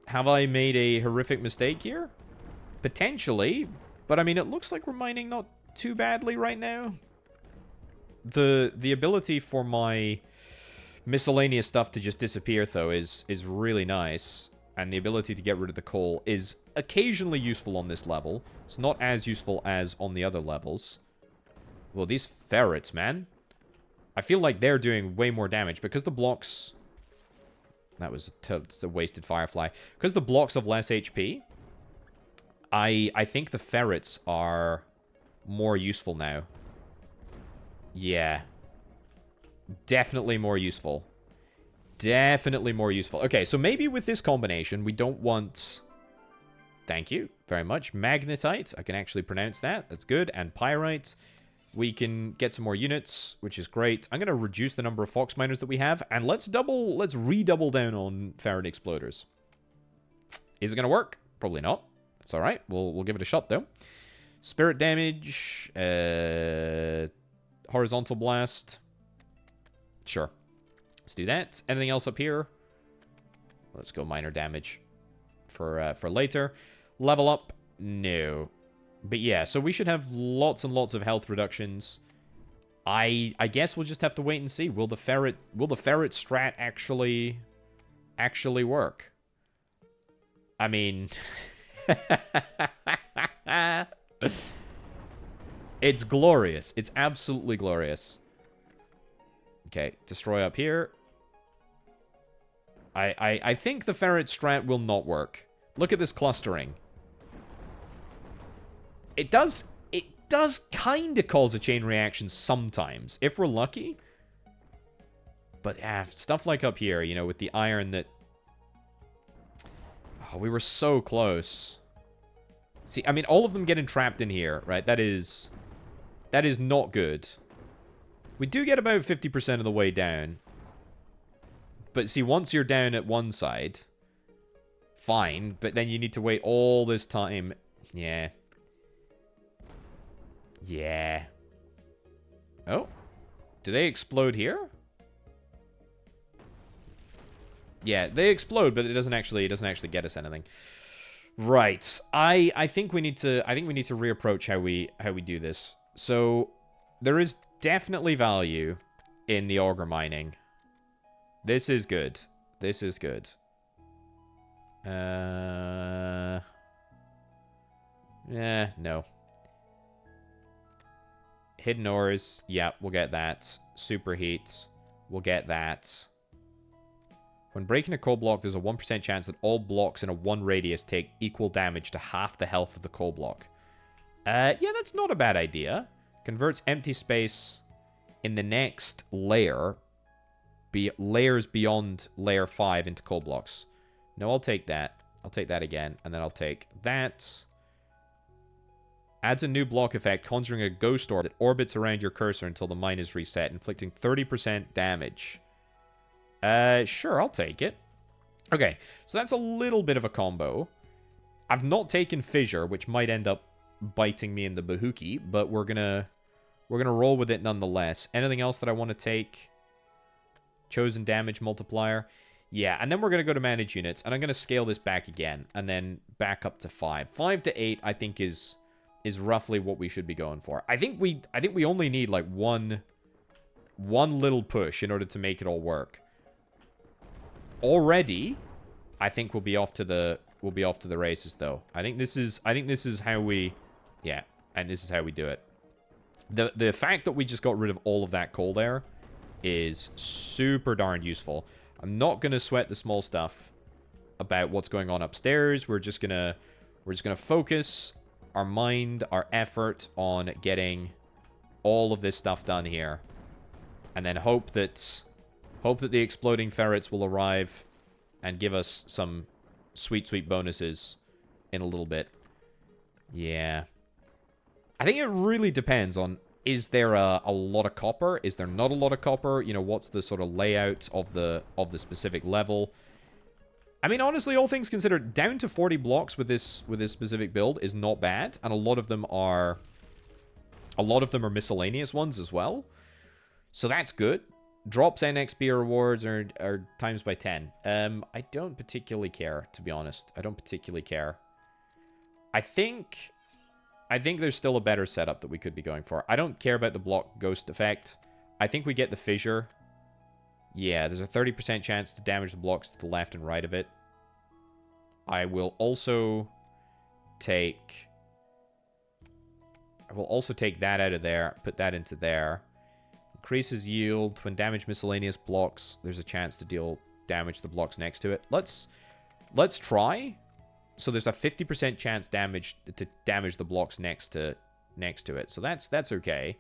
Have I made a horrific mistake here? Potentially, but I mean it looks like we're mining not too badly right now. The ability for my miscellaneous stuff to just disappear though is really nice, and the ability to get rid of the coal is occasionally useful on this level. It's not as useful as on the other levels. Well, these ferrets, man. I feel like they're doing way more damage because the blocks... That was a wasted firefly. Because the blocks have less HP, I think the ferrets are more useful now. Yeah. Definitely more useful. Definitely more useful. Okay, so maybe with this combination, we don't want... Thank you very much. Magnetite. I can actually pronounce that. That's good. And pyrite. We can get some more units, which is great. I'm going to reduce the number of fox miners that we have. And let's redouble down on ferret exploders. Is it going to work? Probably not. It's all right. We'll give it a shot, though. Spirit damage. Horizontal blast. Sure. Let's do that. Anything else up here? Let's go minor damage for later. Level up? No. But yeah, so we should have lots and lots of health reductions. I guess we'll just have to wait and see. Will the ferret strat actually work? I mean, it's glorious. It's absolutely glorious. Okay, destroy up here. I think the ferret strat will not work. Look at this clustering. It does kind of cause a chain reaction sometimes, if we're lucky. But stuff like up here, you know, with the iron that... Oh, we were so close. See, I mean, all of them getting trapped in here, right? That is not good. We do get about 50% of the way down. But see, once you're down at one side, fine. But then you need to wait all this time. Yeah. Yeah. Oh. Do they explode here? Yeah, they explode, but it doesn't actually get us anything. Right. I think we need to reapproach how we do this. So there is definitely value in the auger mining. This is good. This is good. Yeah, no. Hidden ores. Yeah, we'll get that. Superheat. We'll get that. When breaking a coal block, there's a 1% chance that all blocks in a 1 radius take equal damage to half the health of the coal block. Yeah, that's not a bad idea. Converts empty space in the next layer, layers beyond layer 5 into coal blocks. No, I'll take that. I'll take that again, and then I'll take that. Adds a new block effect, conjuring a ghost orb that orbits around your cursor until the mine is reset, inflicting 30% damage. Sure, I'll take it. Okay, so that's a little bit of a combo. I've not taken Fissure, which might end up biting me in the bahookie, but we're gonna roll with it nonetheless. Anything else that I want to take? Chosen damage multiplier. Yeah, and then we're gonna go to manage units, and I'm gonna scale this back again, and then back up to 5. 5 to 8, I think is roughly what we should be going for. I think we only need like one little push in order to make it all work. Already, I think we'll be off to the races though. I think this is how we, yeah, and this is how we do it. The fact that we just got rid of all of that coal there is super darn useful. I'm not gonna sweat the small stuff about what's going on upstairs. We're just gonna focus our mind, our effort on getting all of this stuff done here, and then hope that the exploding ferrets will arrive and give us some sweet, sweet bonuses in a little bit. Yeah. I think it really depends on, is there a lot of copper? Is there not a lot of copper? You know, what's the sort of layout of the specific level? I mean, honestly, all things considered, down to 40 blocks with this specific build is not bad, and a lot of them are miscellaneous ones as well. So that's good. Drops NXP rewards are times by 10. I don't particularly care, to be honest. I don't particularly care. I think there's still a better setup that we could be going for. I don't care about the block ghost effect. I think we get the fissure. Yeah, there's a 30% chance to damage the blocks to the left and right of it. I will also take that out of there, put that into there. Increases yield. When damage miscellaneous blocks, there's a chance to deal damage to the blocks next to it. Let's try. So there's a 50% chance to damage the blocks next to it. So that's okay.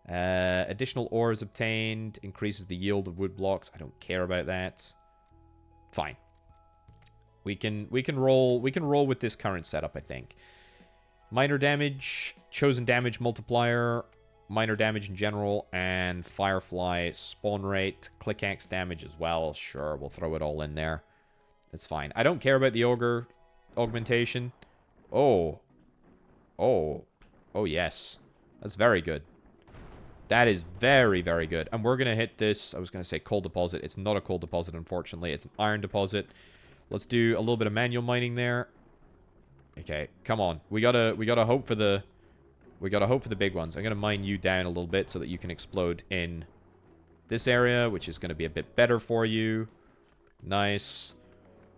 Additional ores obtained. Increases the yield of wood blocks. I don't care about that. Fine. We can roll with this current setup, I think. Minor damage, chosen damage multiplier, minor damage in general, and Firefly spawn rate, click axe damage as well. Sure, we'll throw it all in there. That's fine. I don't care about the ogre augmentation. Oh, yes. That's very good. That is very, very good. And we're going to hit this. I was going to say coal deposit. It's not a coal deposit, unfortunately. It's an iron deposit. Let's do a little bit of manual mining there. Okay, come on. We gotta hope for the big ones. I'm gonna mine you down a little bit so that you can explode in this area, which is gonna be a bit better for you. Nice.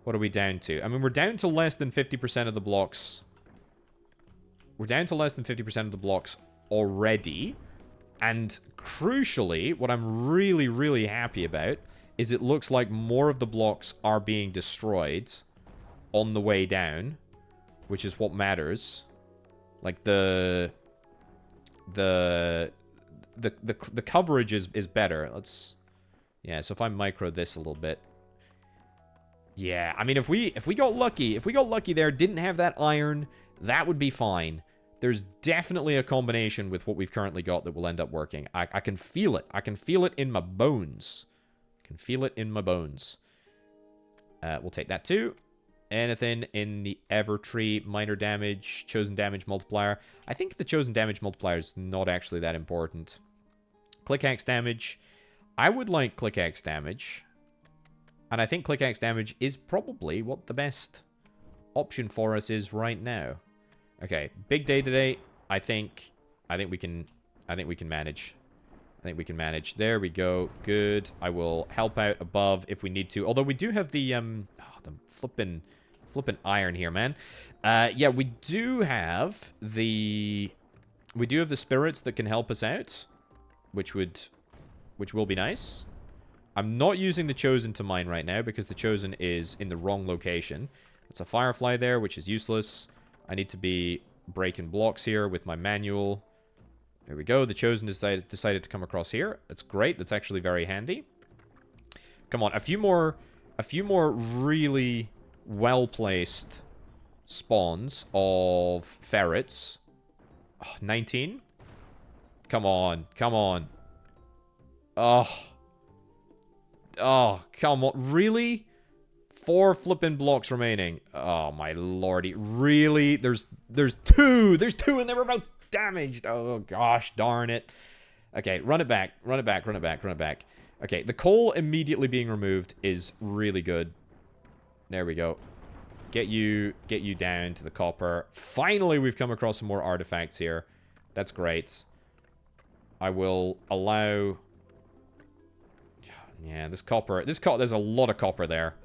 What are we down to? I mean, we're down to less than 50% of the blocks. We're down to less than 50% of the blocks already. And crucially, what I'm really, really happy about is it looks like more of the blocks are being destroyed on the way down, which is what matters. Like the coverage is better. Yeah, so if I micro this a little bit. Yeah, I mean, if we got lucky there, didn't have that iron, that would be fine. There's definitely a combination with what we've currently got that will end up working. I can feel it. I can feel it in my bones. We'll take that too. Anything in the Evertree, minor damage, chosen damage multiplier. I think the chosen damage multiplier is not actually that important. Click axe damage. I would like click axe damage. And I think click axe damage is probably what the best option for us is right now. Okay, big day today. I think we can manage. There we go. Good. I will help out above if we need to. Although we do have the flippin' iron here, man. Yeah, we do have the We do have the spirits that can help us out, which will be nice. I'm not using the Chosen to mine right now because the Chosen is in the wrong location. It's a Firefly there, which is useless. I need to be breaking blocks here with my manual. There we go. The Chosen decided to come across here. That's great. That's actually very handy. Come on, a few more really well-placed spawns of ferrets. Oh, 19? Come on, come on. Oh. Oh, come on. Really? 4 flipping blocks remaining. Oh, my lordy. Really? There's 2. There's 2 and they were about damaged. Oh, gosh darn it. Okay, run it back. Run it back, run it back, run it back. Okay, the coal immediately being removed is really good. There we go. Get you down to the copper. Finally, we've come across some more artifacts here. That's great. I will allow... Yeah, this copper... There's a lot of copper there.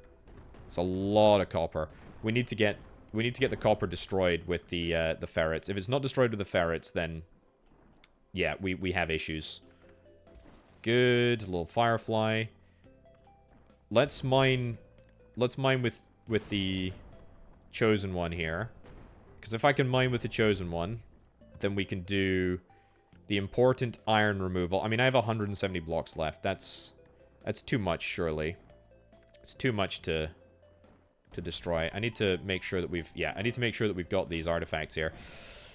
There's a lot of copper. We need to get the copper destroyed with the ferrets. If it's not destroyed with the ferrets, then... Yeah, we have issues. Good. Little firefly. Let's mine with the Chosen one here. Because if I can mine with the Chosen one, then we can do the important iron removal. I mean, I have 170 blocks left. That's too much, surely. It's too much to destroy. I need to make sure that we've got these artifacts here.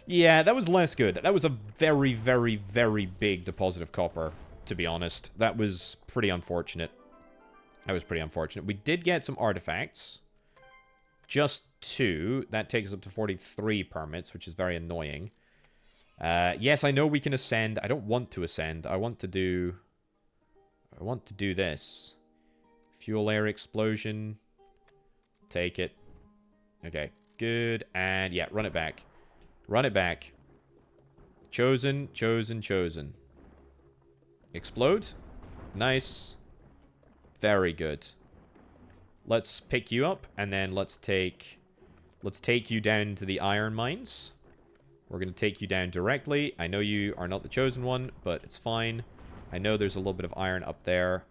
Yeah, that was less good. That was a very, very, very big deposit of copper, to be honest. That was pretty unfortunate. That was pretty unfortunate. We did get some artifacts. Just 2. That takes us up to 43 permits, which is very annoying. Yes, I know we can ascend. I don't want to ascend. I want to do this. Fuel air explosion. Take it. Okay, good. And yeah, run it back. Run it back. Chosen, chosen, chosen. Explode. Nice. Very good. Let's pick you up, and then let's take you down to the iron mines. We're going to take you down directly. I know you are not the chosen one, but it's fine. I know there's a little bit of iron up there.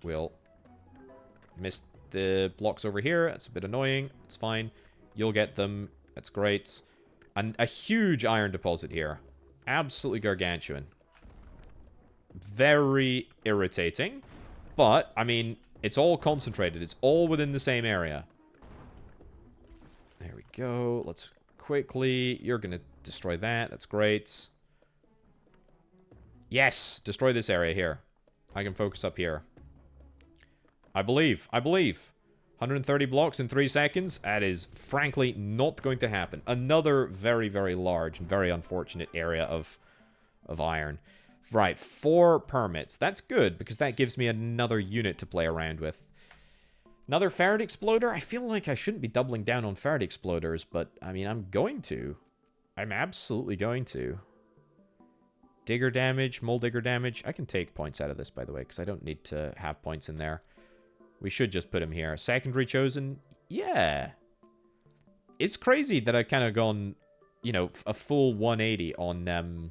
We'll miss the blocks over here. That's a bit annoying. It's fine. You'll get them. That's great. And a huge iron deposit here. Absolutely gargantuan. Very irritating. But, I mean, it's all concentrated. It's all within the same area. There we go. Let's quickly... You're going to destroy that. That's great. Yes! Destroy this area here. I can focus up here. I believe. I believe. 130 blocks in 3 seconds. That is, frankly, not going to happen. Another very, very large and very unfortunate area of iron. Right, 4 permits. That's good, because that gives me another unit to play around with. Another ferret exploder? I feel like I shouldn't be doubling down on ferret exploders, but, I mean, I'm going to. I'm absolutely going to. Digger damage, mole digger damage. I can take points out of this, by the way, because I don't need to have points in there. We should just put him here. Secondary chosen? Yeah. It's crazy that I've kind of gone, you know, a full 180 on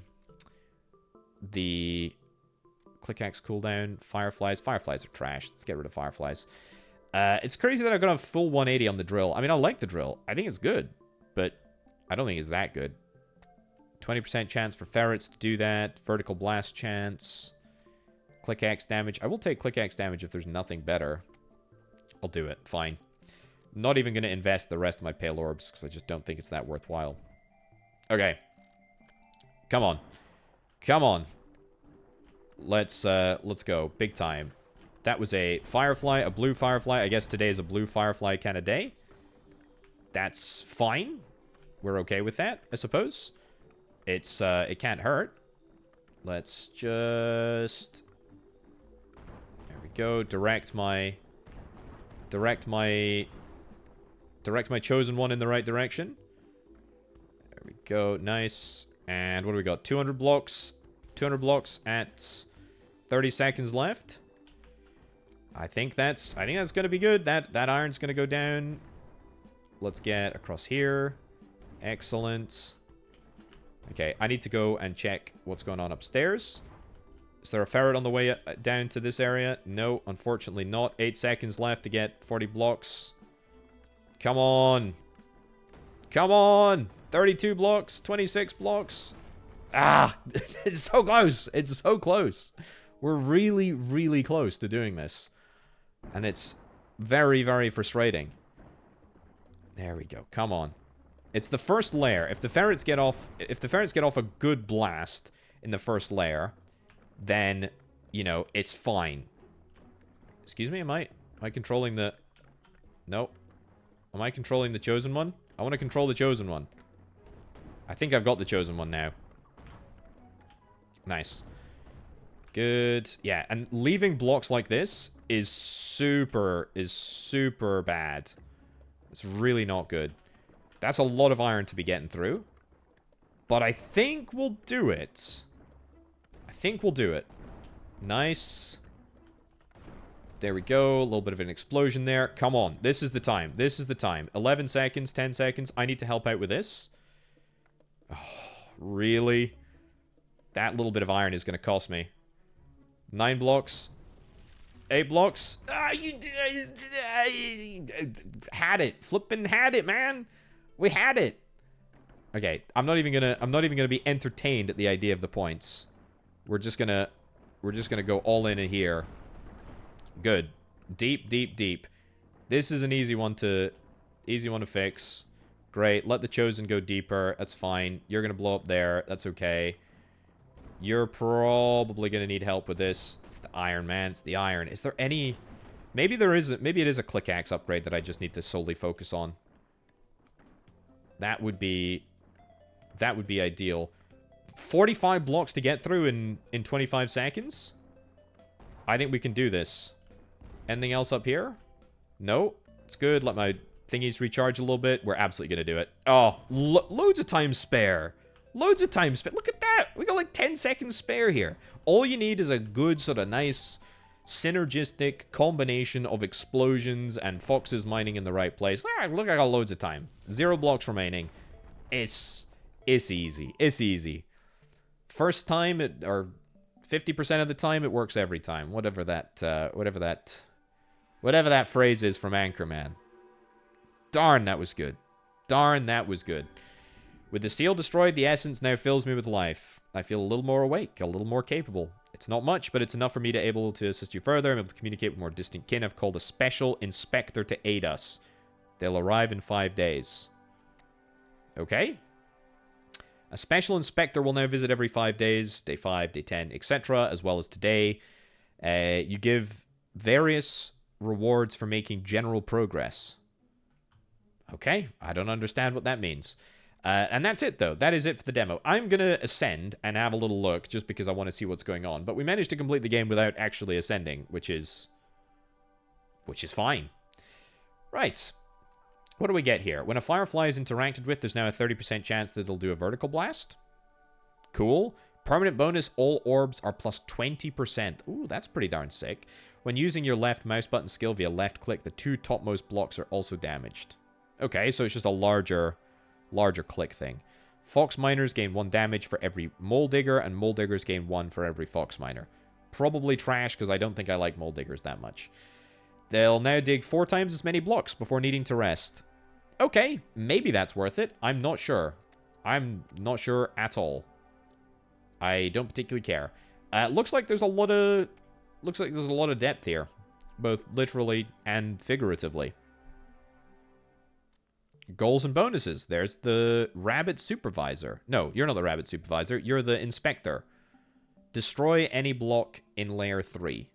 the click-axe cooldown. Fireflies. Fireflies are trash. Let's get rid of fireflies. It's crazy that I've gone a full 180 on the drill. I mean, I like the drill. I think it's good, but I don't think it's that good. 20% chance for ferrets to do that. Vertical blast chance. Click-axe damage. I will take click-axe damage if there's nothing better. I'll do it. Fine. I'm not even going to invest the rest of my pale orbs because I just don't think it's that worthwhile. Okay. Come on. Come on. Let's go. Big time. That was a firefly, a blue firefly. I guess today is a blue firefly kind of day. That's fine. We're okay with that, I suppose. It's, it can't hurt. Let's just... There we go. Direct my chosen one in the right direction. There we go. Nice. And what do we got? 200 blocks. 200 blocks at 30 seconds left. I think that's going to be good. That iron's going to go down. Let's get across here. Excellent. Okay, I need to go and check what's going on upstairs. Is there a ferret on the way down to this area? No, unfortunately not. 8 seconds left to get 40 blocks. Come on. Come on. 32 blocks. 26 blocks. Ah, it's so close. It's so close. We're really, really close to doing this. And it's very, very frustrating. There we go. Come on. It's the first layer. If the ferrets get off a good blast in the first layer, then, you know, it's fine. Excuse me, am I controlling the... No. Am I controlling the chosen one? I want to control the chosen one. I think I've got the chosen one now. Nice. Good. Yeah, and leaving blocks like this is super bad. It's really not good. That's a lot of iron to be getting through. But I think we'll do it. I think we'll do it. Nice. There we go. A little bit of an explosion there. Come on. This is the time. This is the time. 11 seconds, 10 seconds. I need to help out with this. Oh, really? That little bit of iron is going to cost me. 9 blocks. 8 blocks. Ah, you had it. Flippin' had it, man. We had it. Okay, I'm not even gonna be entertained at the idea of the points. We're just gonna go all in here. Good. Deep, deep, deep. This is an easy one to fix. Great. Let the chosen go deeper. That's fine. You're gonna blow up there. That's okay. You're probably gonna need help with this. It's the iron, man. It's the iron. Is there any... Maybe there isn't. Maybe it is a click axe upgrade that I just need to solely focus on. That would be ideal. 45 blocks to get through in 25 seconds? I think we can do this. Anything else up here? No. It's good. Let my thingies recharge a little bit. We're absolutely going to do it. Oh, loads of time spare. Loads of time spare. Look at that. We got like 10 seconds spare here. All you need is a good sort of nice synergistic combination of explosions and foxes mining in the right place. Ah, look, I got loads of time. 0 blocks remaining. It's easy. It's easy. First time, or 50% of the time, it works every time. Whatever that phrase is from Anchorman. Darn, that was good. Darn, that was good. With the seal destroyed, the essence now fills me with life. I feel a little more awake, a little more capable. It's not much, but it's enough for me to able to assist you further. I'm able to communicate with more distant kin. I've called a special inspector to aid us. They'll arrive in 5 days. Okay. A special inspector will now visit every 5 days, day 5, day 10, etc., as well as today. You give various rewards for making general progress. Okay, I don't understand what that means. And that's it, though. That is it for the demo. I'm going to ascend and have a little look, just because I want to see what's going on. But we managed to complete the game without actually ascending, which is fine. Right. What do we get here? When a firefly is interacted with, there's now a 30% chance that it'll do a vertical blast. Cool. Permanent bonus, all orbs are plus 20%. Ooh, that's pretty darn sick. When using your left mouse button skill via left click, the 2 topmost blocks are also damaged. Okay, so it's just a larger click thing. Fox miners gain 1 damage for every mole digger, and mole diggers gain 1 for every fox miner. Probably trash, because I don't think I like mole diggers that much. They'll now dig 4 times as many blocks before needing to rest. Okay, maybe that's worth it. I'm not sure. I'm not sure at all. I don't particularly care. Looks like there's a lot of depth here, both literally and figuratively. Goals and bonuses. There's the rabbit supervisor. No, you're not the rabbit supervisor. You're the inspector. Destroy any block in layer 3.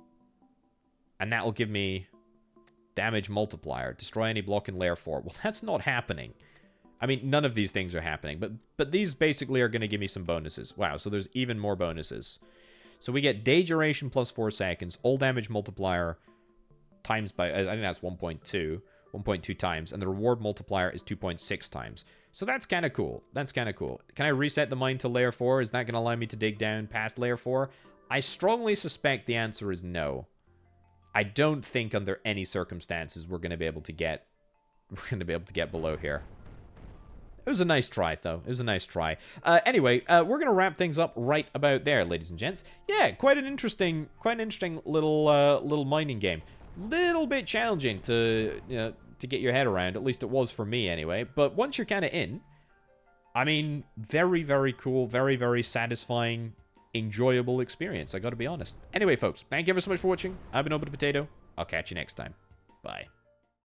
And that'll give me damage multiplier. Destroy any block in layer 4. Well, that's not happening. I mean, none of these things are happening. But these basically are going to give me some bonuses. Wow, so there's even more bonuses. So we get day duration plus 4 seconds. All damage multiplier times by... I think that's 1.2. 1.2 times, and the reward multiplier is 2.6 times. So that's kind of cool. That's kind of cool. Can I reset the mine to layer 4? Is that going to allow me to dig down past layer 4? I strongly suspect the answer is no. I don't think under any circumstances we're going to be able to get below here. It was a nice try, though. It was a nice try. Anyway, we're going to wrap things up right about there, ladies and gents. Yeah, quite an interesting little mining game. Little bit challenging to, to get your head around. At least it was for me, anyway. But once you're kind of in, I mean, very, very cool. Very, very satisfying, enjoyable experience. I got to be honest. Anyway, folks, thank you ever so much for watching. I've been Orbital Potato. I'll catch you next time. Bye.